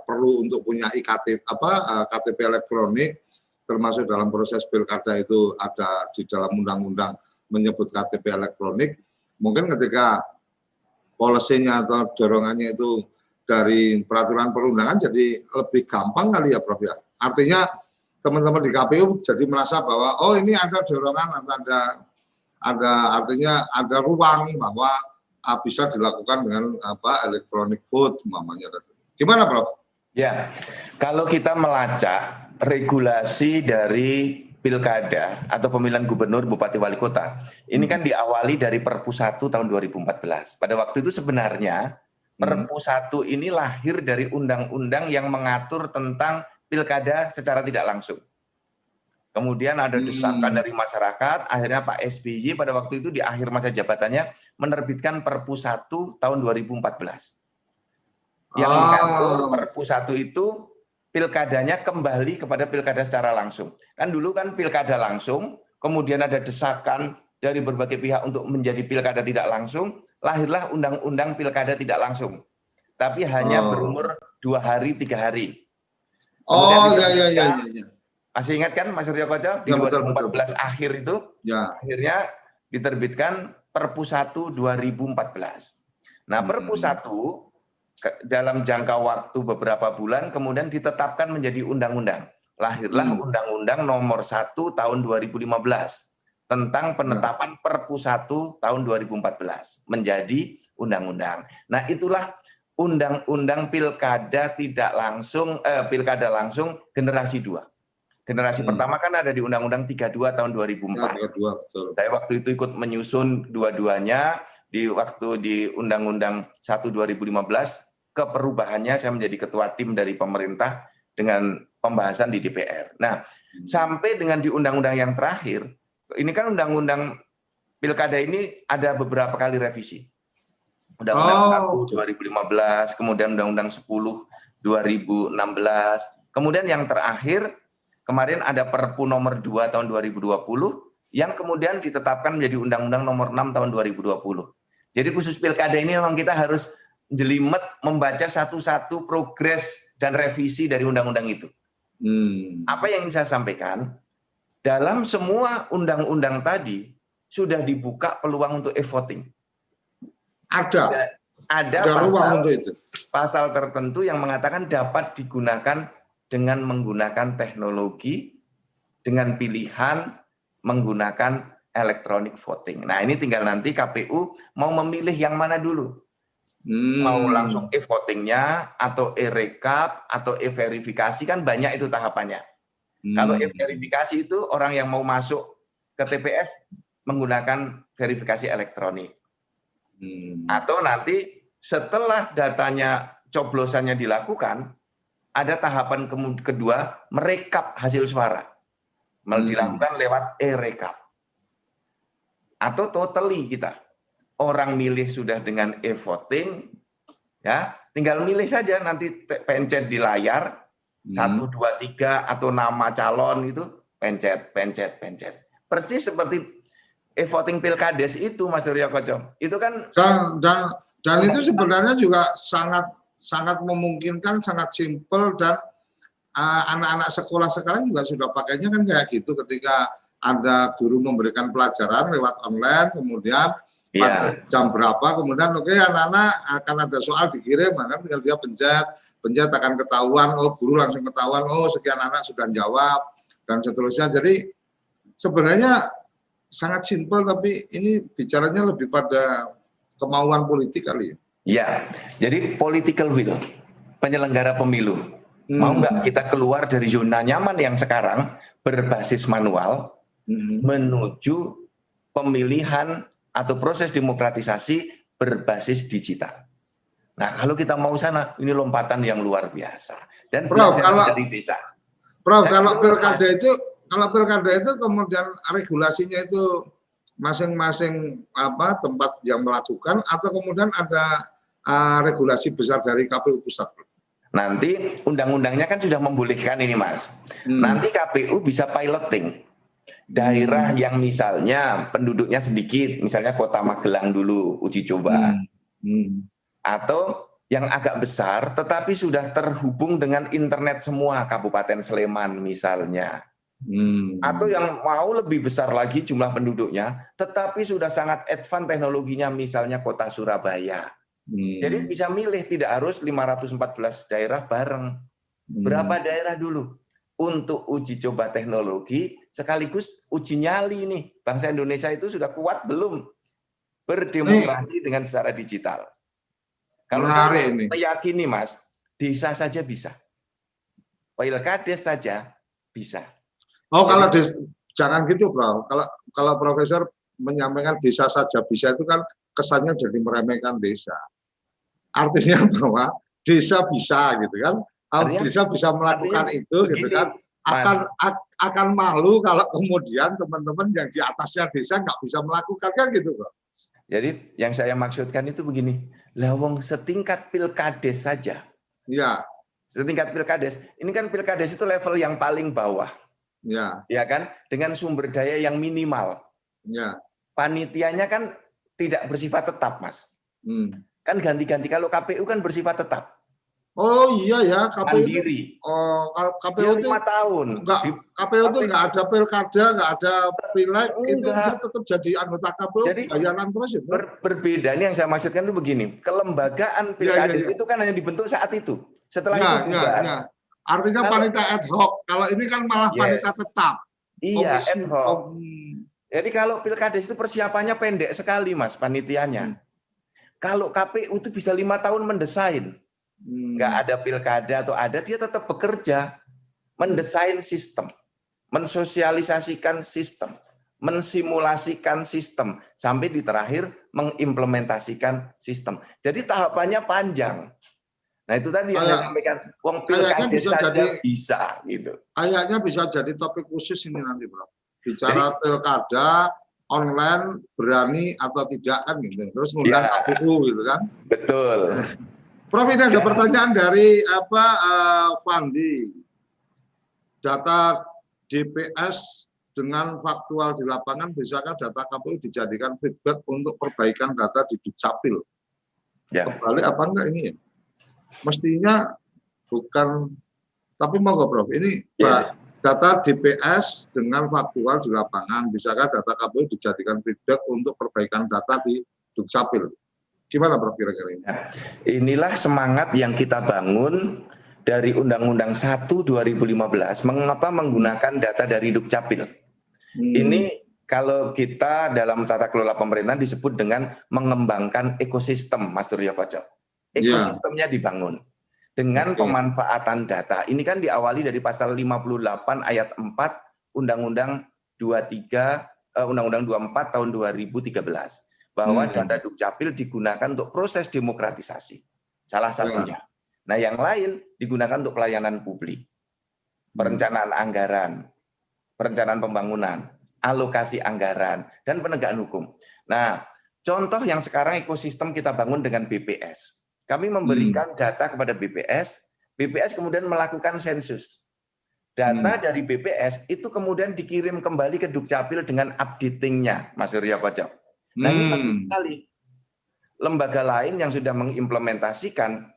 perlu untuk punya KTP elektronik, termasuk dalam proses pilkada itu ada di dalam undang-undang menyebut KTP elektronik. Mungkin ketika polisinya atau dorongannya itu dari peraturan perundangan jadi lebih gampang kali ya Prof ya. Artinya teman-teman di KPU jadi merasa bahwa oh ini ada dorongan, artinya ada ruang bahwa bisa dilakukan dengan electronic vote umpamanya. Gimana Prof? Ya, kalau kita melacak regulasi dari pilkada atau pemilihan gubernur, bupati, wali kota, ini kan diawali dari Perpu 1 tahun 2014. Pada waktu itu sebenarnya Perpu 1 ini lahir dari undang-undang yang mengatur tentang pilkada secara tidak langsung. Kemudian ada desakan dari masyarakat, akhirnya Pak SBY pada waktu itu di akhir masa jabatannya menerbitkan Perpu 1 tahun 2014. Yang mengatur Perpu 1 itu pilkadanya kembali kepada pilkada secara langsung. Kan dulu kan pilkada langsung, kemudian ada desakan dari berbagai pihak untuk menjadi pilkada tidak langsung, lahirlah undang-undang pilkada tidak langsung. Tapi hanya berumur 2 hari, 3 hari. Iya. Masih ingat kan Mas Suryo Koco? Di 2014 akhir itu, akhirnya diterbitkan Perpu 1 2014. Nah, Perpu 1 dalam jangka waktu beberapa bulan kemudian ditetapkan menjadi undang-undang. Lahirlah Undang-Undang Nomor 1 Tahun 2015 tentang penetapan Perpu 1 Tahun 2014 menjadi undang-undang. Nah, itulah Undang-Undang Pilkada tidak langsung Pilkada langsung generasi 2. Generasi pertama kan ada di Undang-Undang 32 tahun 2004. Saya waktu itu ikut menyusun dua-duanya di Undang-Undang 1 2015. Keperubahannya saya menjadi ketua tim dari pemerintah dengan pembahasan di DPR. Nah, sampai dengan di undang-undang yang terakhir, ini kan undang-undang pilkada ini ada beberapa kali revisi. Undang-undang 1 2015, kemudian Undang-undang 10 2016, kemudian yang terakhir kemarin ada Perpu nomor 2 tahun 2020 yang kemudian ditetapkan menjadi Undang-Undang nomor 6 tahun 2020. Jadi khusus pilkada ini memang kita harus jelimet membaca satu-satu progres dan revisi dari undang-undang itu. Apa yang ingin saya sampaikan, dalam semua undang-undang tadi sudah dibuka peluang untuk e-voting. Ada pasal tertentu yang mengatakan dapat digunakan dengan menggunakan teknologi, dengan pilihan menggunakan electronic voting. Nah, ini tinggal nanti KPU mau memilih yang mana dulu. Mau langsung e-votingnya, atau e-rekap, atau e-verifikasi, kan banyak itu tahapannya. Kalau e-verifikasi itu orang yang mau masuk ke TPS menggunakan verifikasi elektronik. Atau nanti setelah datanya, coblosannya dilakukan, ada tahapan kedua, merekap hasil suara. Dilakukan lewat e-rekap. Atau totally kita. Orang milih sudah dengan e-voting, ya, tinggal milih saja nanti pencet di layar 1, 2, 3 atau nama calon itu pencet. Persis seperti e-voting pilkades itu Mas Suryo Koco. Itu kan dan Dan itu sebenarnya juga sangat memungkinkan, sangat simpel, dan anak-anak sekolah sekarang juga sudah pakainya kan kayak gitu, ketika ada guru memberikan pelajaran lewat online, kemudian pada jam berapa, kemudian oke, anak-anak akan ada soal dikirim, maka tinggal dia pencet akan ketahuan, oh guru langsung ketahuan, oh sekian anak sudah jawab, dan seterusnya. Jadi sebenarnya sangat simpel, tapi ini bicaranya lebih pada kemauan politik kali ya. Ya, jadi political will, penyelenggara pemilu. Mau nggak kita keluar dari zona nyaman yang sekarang berbasis manual menuju pemilihan atau proses demokratisasi berbasis digital. Nah, kalau kita mau sana, ini lompatan yang luar biasa. Dan Prof, dari desa. Prof, kalau pilkada itu kemudian regulasinya itu masing-masing tempat yang melakukan, atau kemudian ada regulasi besar dari KPU pusat? Nanti undang-undangnya kan sudah membolehkan ini, Mas. Nanti KPU bisa piloting daerah yang misalnya penduduknya sedikit, misalnya Kota Magelang dulu uji coba, atau yang agak besar tetapi sudah terhubung dengan internet semua, Kabupaten Sleman misalnya, atau yang mau lebih besar lagi jumlah penduduknya tetapi sudah sangat advance teknologinya, misalnya Kota Surabaya. Jadi bisa milih, tidak harus 514 daerah bareng. Berapa daerah dulu untuk uji coba teknologi sekaligus uji nyali nih, bangsa Indonesia itu sudah kuat belum berdemokrasi dengan secara digital. Kalau saya meyakini, Mas, desa saja bisa, pilkades saja bisa. Oh, kalau jangan gitu, Bro. Kalau Profesor menyampaikan desa saja bisa, itu kan kesannya jadi meremehkan desa. Artinya bahwa desa bisa gitu kan, desa bisa melakukan itu gitu kan, akan malu kalau kemudian teman-teman yang di atasnya desa nggak bisa melakukan, kan gitu, Bro. Jadi yang saya maksudkan itu begini, lawang setingkat pilkades saja. Iya. Setingkat pilkades, ini kan pilkades itu level yang paling bawah. Ya. Ya kan, dengan sumber daya yang minimal. Ya. Panitianya kan tidak bersifat tetap, Mas. Kan ganti-ganti. Kalau KPU kan bersifat tetap. Oh iya ya, KPU mandiri. KPU itu 5 tahun. KPU itu nggak ada pilkada, nggak ada pileg, itu tetap jadi anggota KPU. Jadi bayaran terus ya. Berbeda nih yang saya maksudkan itu begini, kelembagaan pilkades itu kan hanya dibentuk saat itu. Setelah itu bubar. Artinya panitia ad hoc. Kalau ini kan malah panitia tetap. Iya, ad hoc. Jadi kalau pilkades itu persiapannya pendek sekali, Mas, panitianya. Kalau KPU itu bisa 5 tahun mendesain. Nggak ada pilkada atau ada, dia tetap bekerja. Mendesain sistem. Mensosialisasikan sistem. Mensimulasikan sistem. Sampai di terakhir mengimplementasikan sistem. Jadi tahapannya panjang. Nah itu tadi yang saya sampaikan. Wong pilkades saja bisa. Gitu. Kayaknya bisa jadi topik khusus ini nanti, Bro. Bicara pilkada online berani atau tidak kan gitu. Terus kemudian KPU gitu kan. Betul. Prof, ini ada pertanyaan dari Fandi. Data DPS dengan faktual di lapangan, bisakah data KPU dijadikan feedback untuk perbaikan data di Dukcapil? Kembali apa enggak ini ya? Mestinya bukan, tapi monggo Prof. Ini data DPS dengan faktual di lapangan, bisakah data KPU dijadikan feedback untuk perbaikan data di Dukcapil? Gimana Prof kira-kira ini? Inilah semangat yang kita bangun dari Undang-Undang 1 2015, mengapa menggunakan data dari Dukcapil. Ini kalau kita dalam tata kelola pemerintahan disebut dengan mengembangkan ekosistem, Mas Suryo Koco. Ekosistemnya dibangun dengan pemanfaatan data. Ini kan diawali dari pasal 58 ayat 4 Undang-Undang 23 Undang-Undang 24 tahun 2013 bahwa data Dukcapil digunakan untuk proses demokratisasi. Salah satunya. Nah, yang lain digunakan untuk pelayanan publik. Perencanaan anggaran, perencanaan pembangunan, alokasi anggaran, dan penegakan hukum. Nah, contoh yang sekarang ekosistem kita bangun dengan BPS. Kami memberikan data kepada BPS, BPS kemudian melakukan sensus. Data dari BPS itu kemudian dikirim kembali ke Dukcapil dengan updating-nya, Mas Suryo Koco. Nah, ini penting sekali. lembaga lain yang sudah mengimplementasikan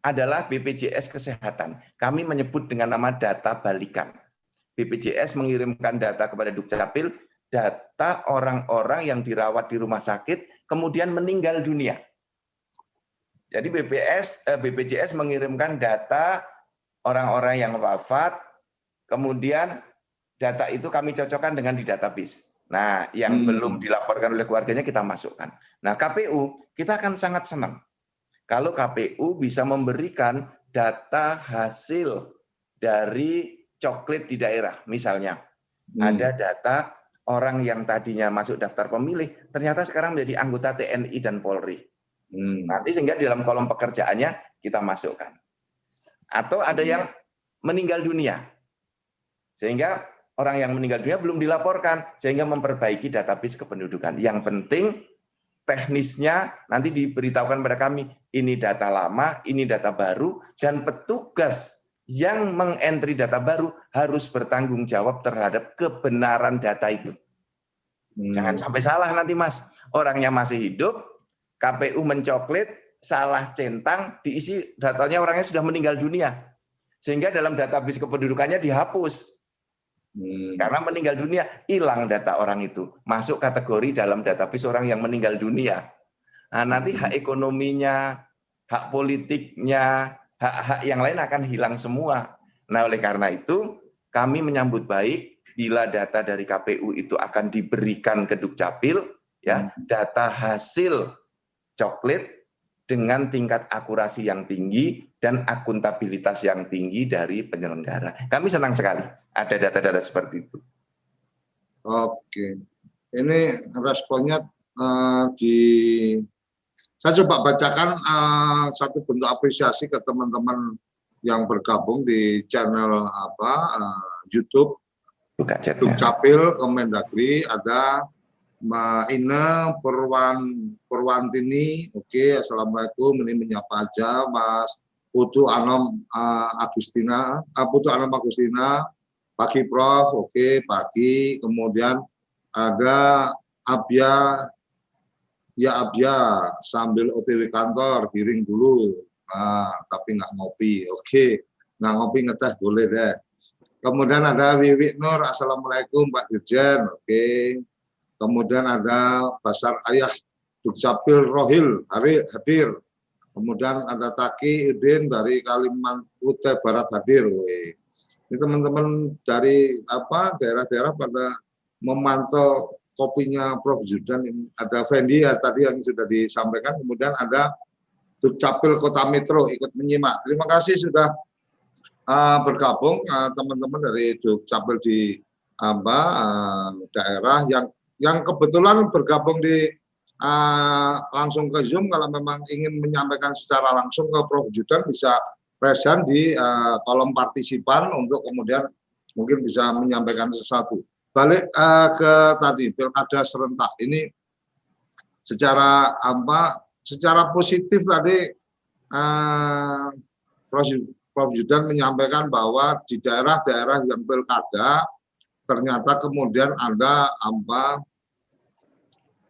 adalah BPJS Kesehatan. Kami menyebut dengan nama data balikan. BPJS mengirimkan data kepada Dukcapil, data orang-orang yang dirawat di rumah sakit, kemudian meninggal dunia. Jadi BPJS mengirimkan data orang-orang yang wafat, kemudian data itu kami cocokkan dengan di database. Nah, yang belum dilaporkan oleh keluarganya kita masukkan. Nah, KPU, kita akan sangat senang kalau KPU bisa memberikan data hasil dari coklit di daerah. Misalnya, ada data orang yang tadinya masuk daftar pemilih, ternyata sekarang menjadi anggota TNI dan Polri. Nanti sehingga di dalam kolom pekerjaannya kita masukkan. Atau ada yang meninggal dunia. Sehingga orang yang meninggal dunia belum dilaporkan, sehingga memperbaiki database kependudukan. Yang penting teknisnya nanti diberitahukan pada kami, ini data lama, ini data baru, dan petugas yang mengentry data baru harus bertanggung jawab terhadap kebenaran data itu. Jangan sampai salah nanti Mas, orangnya masih hidup, KPU mencoklit, salah centang, diisi datanya orangnya sudah meninggal dunia. Sehingga dalam database kependudukannya dihapus. Karena meninggal dunia, hilang data orang itu. Masuk kategori dalam database orang yang meninggal dunia. Nah, nanti hak ekonominya, hak politiknya, hak-hak yang lain akan hilang semua. Nah, oleh karena itu, kami menyambut baik bila data dari KPU itu akan diberikan ke Dukcapil, ya, data hasil coklit dengan tingkat akurasi yang tinggi dan akuntabilitas yang tinggi dari penyelenggara. Kami senang sekali ada data-data seperti itu. Oke, ini responnya saya coba bacakan satu bentuk apresiasi ke teman-teman yang bergabung di channel YouTube Dukcapil Kemendagri. Ada Mbak Ine Purwantini, oke, assalamualaikum, ini menyapa aja. Mas Putu Anom Agustina, pagi Prof, oke, pagi. Kemudian ada Abya sambil OTW kantor, piring dulu, tapi nggak ngopi, oke, nggak ngopi ngeteh boleh deh. Kemudian ada Wiwi Nur, assalamualaikum Pak Dirjen, oke. Kemudian ada Basar Ayah Dukcapil Rohil hadir. Kemudian ada Taki Udin dari Kalimantan Barat hadir. Ini teman-teman dari daerah-daerah pada memantau kopinya Prof Zudan. Ada Fendi ya tadi yang sudah disampaikan. Kemudian ada Dukcapil Kota Metro ikut menyimak. Terima kasih sudah bergabung teman-teman dari Dukcapil di daerah yang kebetulan bergabung di langsung ke Zoom. Kalau memang ingin menyampaikan secara langsung ke Prof Zudan bisa present di kolom partisipan untuk kemudian mungkin bisa menyampaikan sesuatu. Balik ke tadi pilkada serentak ini secara positif tadi Prof Zudan menyampaikan bahwa di daerah-daerah yang pilkada ternyata kemudian ada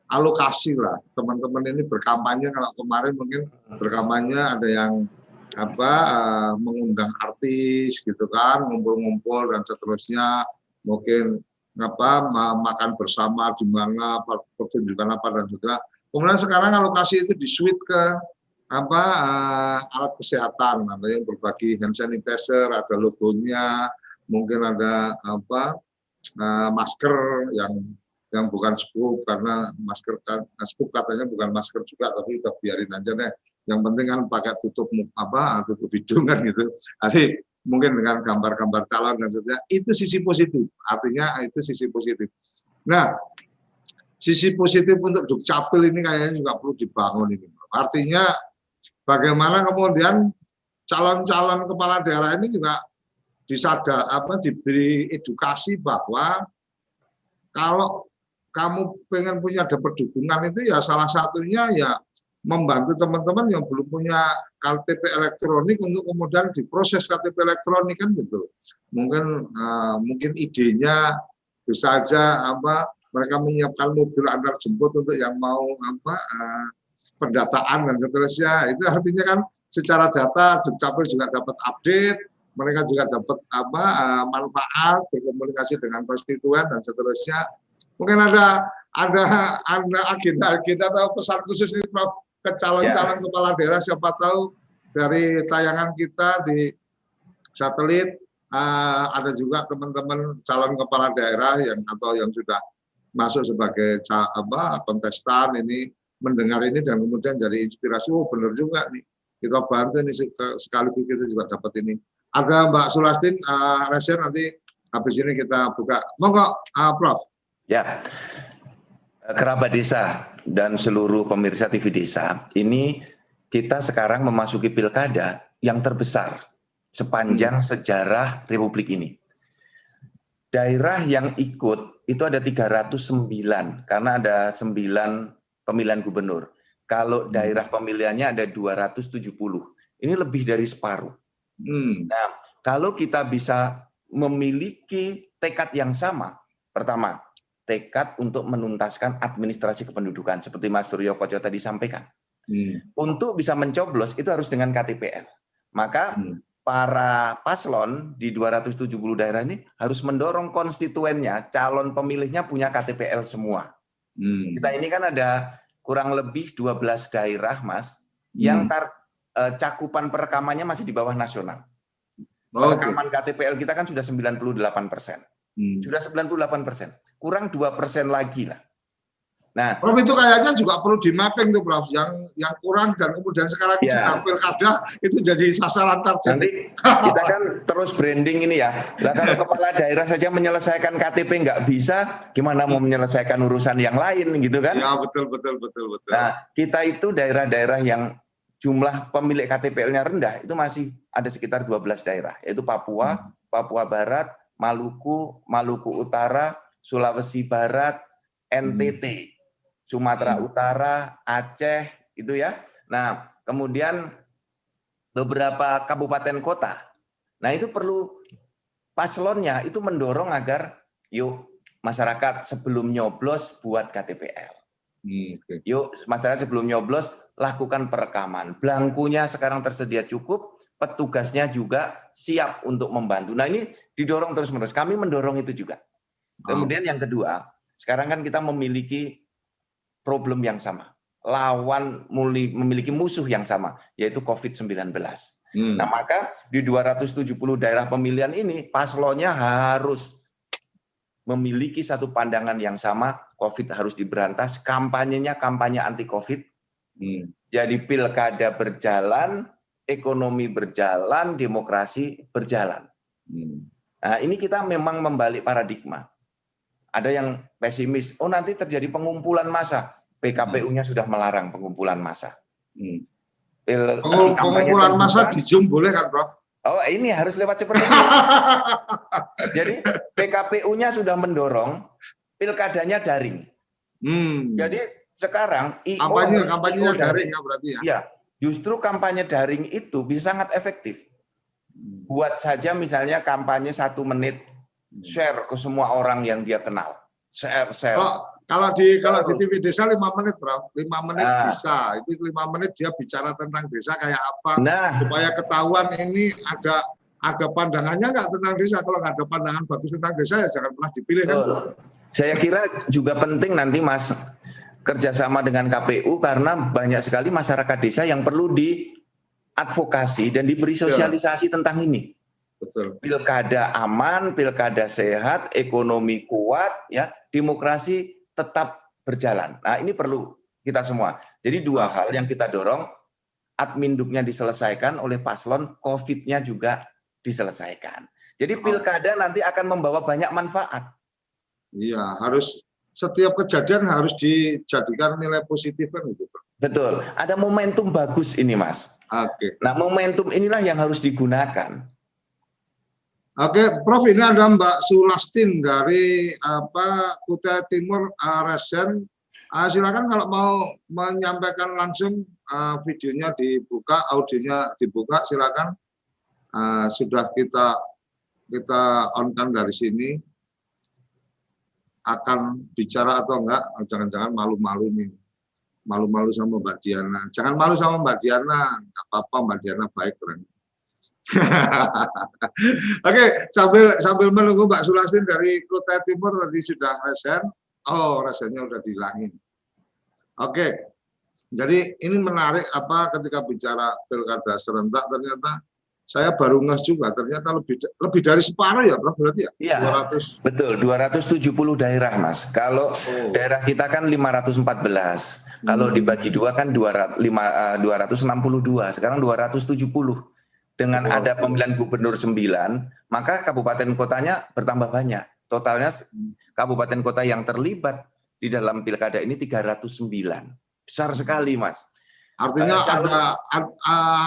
alokasi lah, teman-teman ini berkampanye. Kalau kemarin mungkin berkampanye ada yang mengundang artis gitu kan, ngumpul-ngumpul dan seterusnya, mungkin makan bersama di mana, pertunjukan apa dan juga. Kemudian sekarang alokasi itu disuit ke alat kesehatan, ada yang berbagi hand sanitizer, ada logonya, mungkin ada masker yang bukan scoop, karena masker scoop katanya bukan masker juga, tapi udah biarin aja deh. Yang penting kan pakai tutup hidung kan gitu. Jadi mungkin dengan gambar-gambar calon dan sebagainya, itu sisi positif. Artinya itu sisi positif. Nah, sisi positif untuk Dukcapil ini kayaknya juga perlu dibangun ini. Artinya bagaimana kemudian calon-calon kepala daerah ini juga diberi edukasi bahwa kalau kamu pengen punya dapat dukungan itu ya salah satunya ya membantu teman-teman yang belum punya KTP elektronik untuk kemudian diproses KTP elektronik kan gitu. Mungkin idenya bisa aja mereka menyiapkan mobil antar jemput untuk yang mau pendataan dan seterusnya. Itu artinya kan secara data Dukcapil juga dapat update, mereka juga dapat manfaat berkomunikasi dengan konstituen dan seterusnya. Mungkin ada agenda-agenda atau pesan khusus nih Prof ke calon-calon kepala daerah, siapa tahu dari tayangan kita di satelit ada juga teman-teman calon kepala daerah yang sudah masuk sebagai kontestan ini mendengar ini dan kemudian jadi inspirasi. Oh benar juga nih, kita bantu ini sekaligus kita juga dapat ini. Ada Mbak Sulastin Resen, nanti habis ini kita buka. Monggo Prof. Ya, kerabat desa dan seluruh pemirsa TV Desa, ini kita sekarang memasuki pilkada yang terbesar sepanjang sejarah Republik ini. Daerah yang ikut itu ada 309, karena ada 9 pemilihan gubernur. Kalau daerah pemilihannya ada 270, ini lebih dari separuh. Nah, kalau kita bisa memiliki tekad yang sama, pertama, tekad untuk menuntaskan administrasi kependudukan seperti Mas Suryo Koco tadi sampaikan. Untuk bisa mencoblos itu harus dengan KTPL. Maka para paslon di 270 daerah ini harus mendorong konstituennya, calon pemilihnya punya KTPL semua. Kita ini kan ada kurang lebih 12 daerah, Mas, yang cakupan perekamannya masih di bawah nasional. Perekaman KTPL kita kan sudah 98%. Sudah 98%, kurang 2% lagi lah. Nah, Prof itu kayaknya juga perlu di mapping tuh Prof, yang kurang dan kemudian sekarang pilkada itu jadi sasaran target. Nanti kita kan terus branding ini ya. Nah, kalau kepala daerah saja menyelesaikan KTP nggak bisa, gimana mau menyelesaikan urusan yang lain gitu kan? Ya betul. Nah, kita itu daerah-daerah yang jumlah pemilik KTPL-nya rendah itu masih ada sekitar 12 daerah, yaitu Papua, Papua Barat, Maluku Utara, Sulawesi Barat, NTT, Sumatera Utara, Aceh, itu ya. Nah, kemudian beberapa kabupaten kota. Nah, itu perlu paslonnya itu mendorong agar yuk masyarakat sebelum nyoblos buat KTPL. Yuk masyarakat sebelum nyoblos lakukan perekaman. Belangkunya sekarang tersedia cukup, petugasnya juga siap untuk membantu. Nah ini didorong terus-menerus. Kami mendorong itu juga. Kemudian yang kedua, sekarang kan kita memiliki problem yang sama. Lawan memiliki musuh yang sama, yaitu COVID-19. Nah maka di 270 daerah pemilihan ini, paslonnya harus memiliki satu pandangan yang sama, COVID harus diberantas, kampanyenya kampanye anti-COVID. Jadi pilkada berjalan, ekonomi berjalan, demokrasi berjalan. Nah, ini kita memang membalik paradigma. Ada yang pesimis, oh nanti terjadi pengumpulan massa. PKPU-nya sudah melarang pengumpulan massa. Pengumpulan massa di Zoom boleh kan, Prof? Oh, ini harus lewat seperti itu. Jadi PKPU-nya sudah mendorong pilkadanya daring. Jadi sekarang kampanyenya daring ya berarti ya. Iya, justru kampanye daring itu bisa sangat efektif. Buat saja misalnya kampanye 1 menit, share ke semua orang yang dia kenal. Share. Kalau di TV Desa 5 menit, Bro. 5 menit bisa. Itu 5 menit dia bicara tentang desa kayak apa. Supaya ketahuan ini ada pandangannya nggak tentang desa. Kalau nggak ada pandangan bagus tentang desa ya jangan pernah dipilih kan. Saya kira juga penting nanti Mas kerjasama dengan KPU karena banyak sekali masyarakat desa yang perlu diadvokasi dan diberi sosialisasi tentang ini. Betul. Pilkada aman, pilkada sehat, ekonomi kuat, ya, demokrasi tetap berjalan. Nah, ini perlu kita semua. Jadi 2 hal yang kita dorong, adminduknya diselesaikan oleh paslon, COVID-nya juga diselesaikan. Jadi pilkada nanti akan membawa banyak manfaat. Iya, harus setiap kejadian harus dijadikan nilai positif kan gitu. Betul. Ada momentum bagus ini, Mas. Oke. Nah, momentum inilah yang harus digunakan. Oke, Prof, ini ada Mbak Sulastin dari Kutai Timur Resen. Silakan kalau mau menyampaikan langsung, videonya dibuka, audionya dibuka, silakan. Sudah kita on-kan dari sini. Akan bicara atau enggak, jangan-jangan malu-malu nih. malu-malu sama Mbak Diana. Jangan malu sama Mbak Diana, nggak apa-apa, Mbak Diana baik orang. Oke, sambil menunggu Mbak Sulastin dari Kutai Timur tadi sudah resen. Oh, resennya udah dihilangin. Oke. Jadi ini menarik ketika bicara pilkada serentak ternyata saya baru nges juga ternyata lebih dari separuh ya Prof berarti ya? Iya, 200. Betul, 270 daerah Mas. Kalau daerah kita kan 514, kalau dibagi dua kan 262, sekarang 270. Dengan ada pemilihan gubernur 9, maka kabupaten kotanya bertambah banyak. Totalnya kabupaten kota yang terlibat di dalam pilkada ini 309. Besar sekali, Mas. Artinya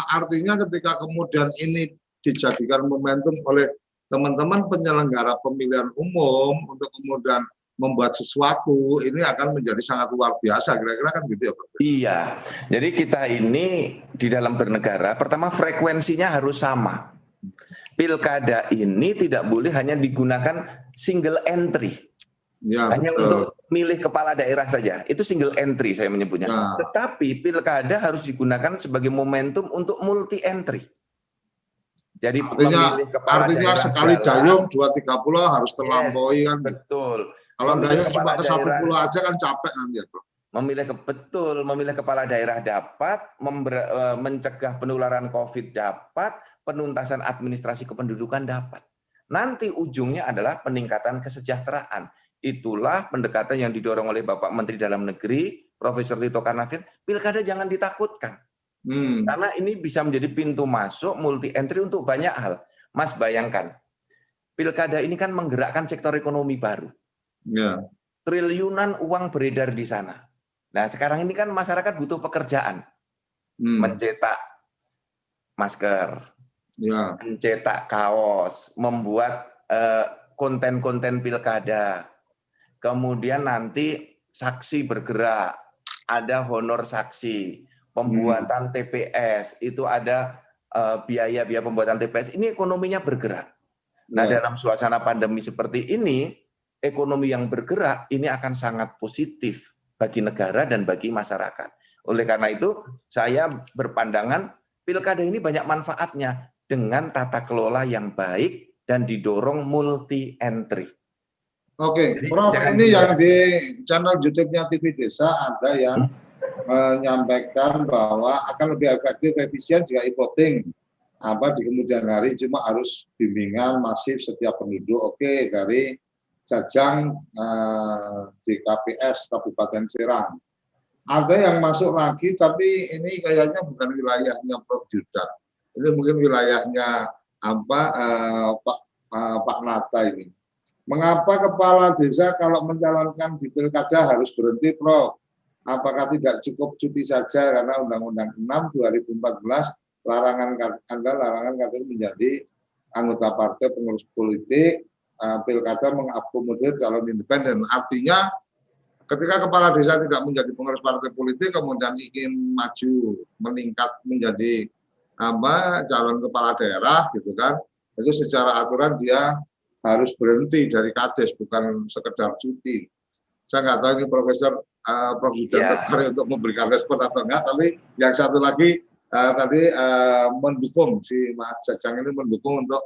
artinya ketika kemudian ini dijadikan momentum oleh teman-teman penyelenggara pemilihan umum untuk kemudian membuat sesuatu, ini akan menjadi sangat luar biasa, kira-kira kan gitu ya Pak? Iya, jadi kita ini di dalam bernegara, pertama frekuensinya harus sama. Pilkada ini tidak boleh hanya digunakan single entry. Ya, hanya untuk milih kepala daerah saja, itu single entry saya menyebutnya. Ya. Tetapi pilkada harus digunakan sebagai momentum untuk multi entry. Jadi artinya sekali dayung 2-3 pulau harus terlampaui kan. Betul. Kalau dayung cuma ke 1 pulau aja kan capek nanti ya Bro. Memilih kepala daerah dapat, mencegah penularan COVID dapat, penuntasan administrasi kependudukan dapat. Nanti ujungnya adalah peningkatan kesejahteraan. Itulah pendekatan yang didorong oleh Bapak Menteri Dalam Negeri, Profesor Tito Karnavian. Pilkada jangan ditakutkan. Karena ini bisa menjadi pintu masuk multi entry untuk banyak hal. Mas bayangkan, pilkada ini kan menggerakkan sektor ekonomi baru. Ya. Triliunan uang beredar di sana. Nah sekarang ini kan masyarakat butuh pekerjaan. Mencetak masker, ya. mencetak kaos, membuat konten-konten pilkada. Kemudian nanti saksi bergerak, ada honor saksi, pembuatan TPS, itu ada biaya-biaya pembuatan TPS, ini ekonominya bergerak. Nah dalam suasana pandemi seperti ini, ekonomi yang bergerak ini akan sangat positif bagi negara dan bagi masyarakat. Oleh karena itu, saya berpandangan pilkada ini banyak manfaatnya dengan tata kelola yang baik dan didorong multi entry. Oke, Prof, ini yang di channel YouTube-nya TV Desa ada yang menyampaikan bahwa akan lebih efektif efisien jika e-voting di kemudian hari, cuma harus bimbingan masif setiap penduduk. Oke, dari Jajang di KPS Kabupaten Serang. Ada yang masuk lagi, tapi ini kayaknya bukan wilayahnya Prof Judan. Ini mungkin wilayahnya Pak Nata ini. Mengapa kepala desa kalau mencalonkan di pilkada harus berhenti, Prof? Apakah tidak cukup cuti saja karena Undang-Undang 6 2014 larangan katanya menjadi anggota partai pengurus politik, pilkada mengakomodir calon independen. Artinya ketika kepala desa tidak menjadi pengurus partai politik kemudian ingin maju meningkat menjadi calon kepala daerah gitu kan, itu secara aturan dia harus berhenti dari kades, bukan sekedar cuti. Saya nggak tahu ini Prof Yudan tertarik untuk memberikan respon atau enggak, tapi yang satu lagi tadi mendukung, si Mas Jajang ini mendukung untuk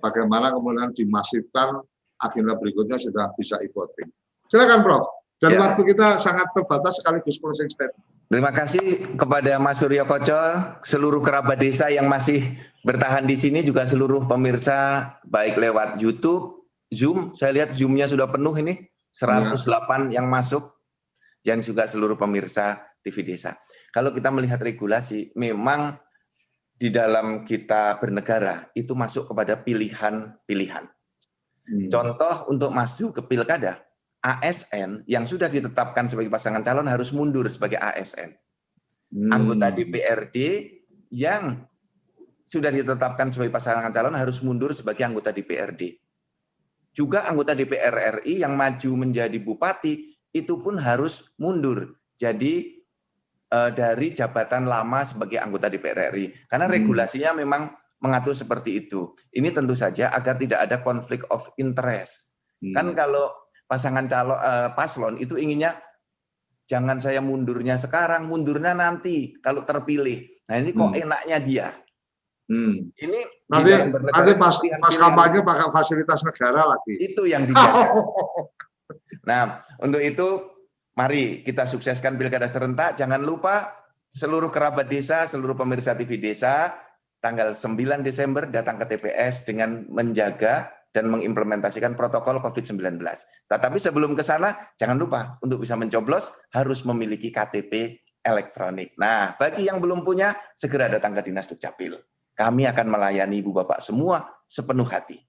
bagaimana kemudian dimasifkan agenda berikutnya sudah bisa e-voting. Silakan Prof. Dan waktu kita sangat terbatas sekaligus closing statement. Terima kasih kepada Mas Suryo Koco, seluruh kerabat desa yang masih bertahan di sini, juga seluruh pemirsa baik lewat YouTube, Zoom. Saya lihat Zoom-nya sudah penuh ini, 108 yang masuk, dan juga seluruh pemirsa TV Desa. Kalau kita melihat regulasi, memang di dalam kita bernegara itu masuk kepada pilihan-pilihan. Contoh untuk maju ke pilkada, ASN yang sudah ditetapkan sebagai pasangan calon harus mundur sebagai ASN. Anggota DPRD yang sudah ditetapkan sebagai pasangan calon harus mundur sebagai anggota DPRD. Juga anggota DPR RI yang maju menjadi bupati itu pun harus mundur. Jadi dari jabatan lama sebagai anggota DPR RI. Karena regulasinya memang mengatur seperti itu. Ini tentu saja agar tidak ada konflik of interest. Kan kalau pasangan calon paslon itu inginnya Jangan saya mundurnya sekarang, mundurnya nanti kalau terpilih. Nah ini kok enaknya dia. Ini Nanti pas kampanye pakai fasilitas negara lagi. Itu yang dijaga. Nah, untuk itu mari kita sukseskan Pilkada serentak. Jangan lupa seluruh kerabat desa, seluruh pemirsa TV Desa, tanggal 9 Desember datang ke TPS dengan menjaga dan mengimplementasikan protokol COVID-19. Tetapi sebelum ke sana, jangan lupa untuk bisa mencoblos harus memiliki KTP elektronik. Nah, bagi yang belum punya, segera datang ke Dinas Dukcapil. Kami akan melayani Ibu Bapak semua sepenuh hati.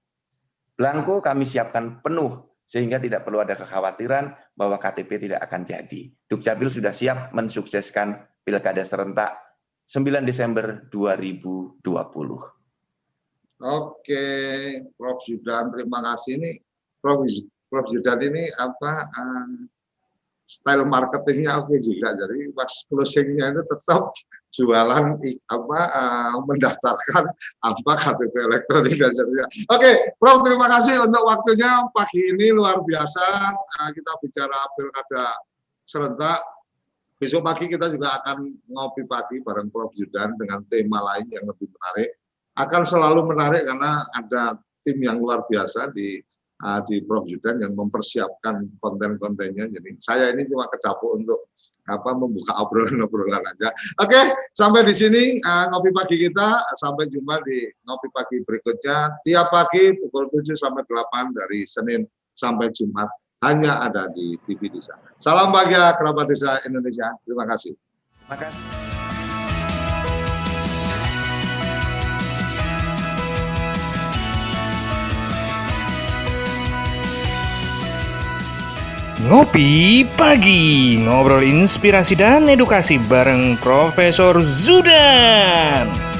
Belangko kami siapkan penuh, sehingga tidak perlu ada kekhawatiran bahwa KTP tidak akan jadi. Dukcapil sudah siap mensukseskan Pilkada serentak 9 Desember 2020. Oke, Prof. Zudan, terima kasih. Ini Prof. Zudan ini style marketingnya oke juga. Jadi pas closingnya itu tetap jualan mendaftarkan KTP elektronik dan sebagainya. Oke, Prof. Terima kasih untuk waktunya pagi ini luar biasa. Kita bicara Pilkada serentak. Besok pagi kita juga akan ngopi pagi bareng Prof. Zudan dengan tema lain yang lebih menarik. Akan selalu menarik karena ada tim yang luar biasa di Prof. Zudan yang mempersiapkan konten-kontennya. Jadi saya ini cuma ke dapur untuk membuka obrolan-obrolan aja. Oke, sampai di sini ngopi pagi kita. Sampai jumpa di ngopi pagi berikutnya. Tiap pagi pukul 7 sampai 8 dari Senin sampai Jumat hanya ada di TV Desa. Salam bahagia kerabat desa Indonesia. Terima kasih. Terima kasih. Ngopi Pagi, ngobrol inspirasi dan edukasi bareng Profesor Zudan.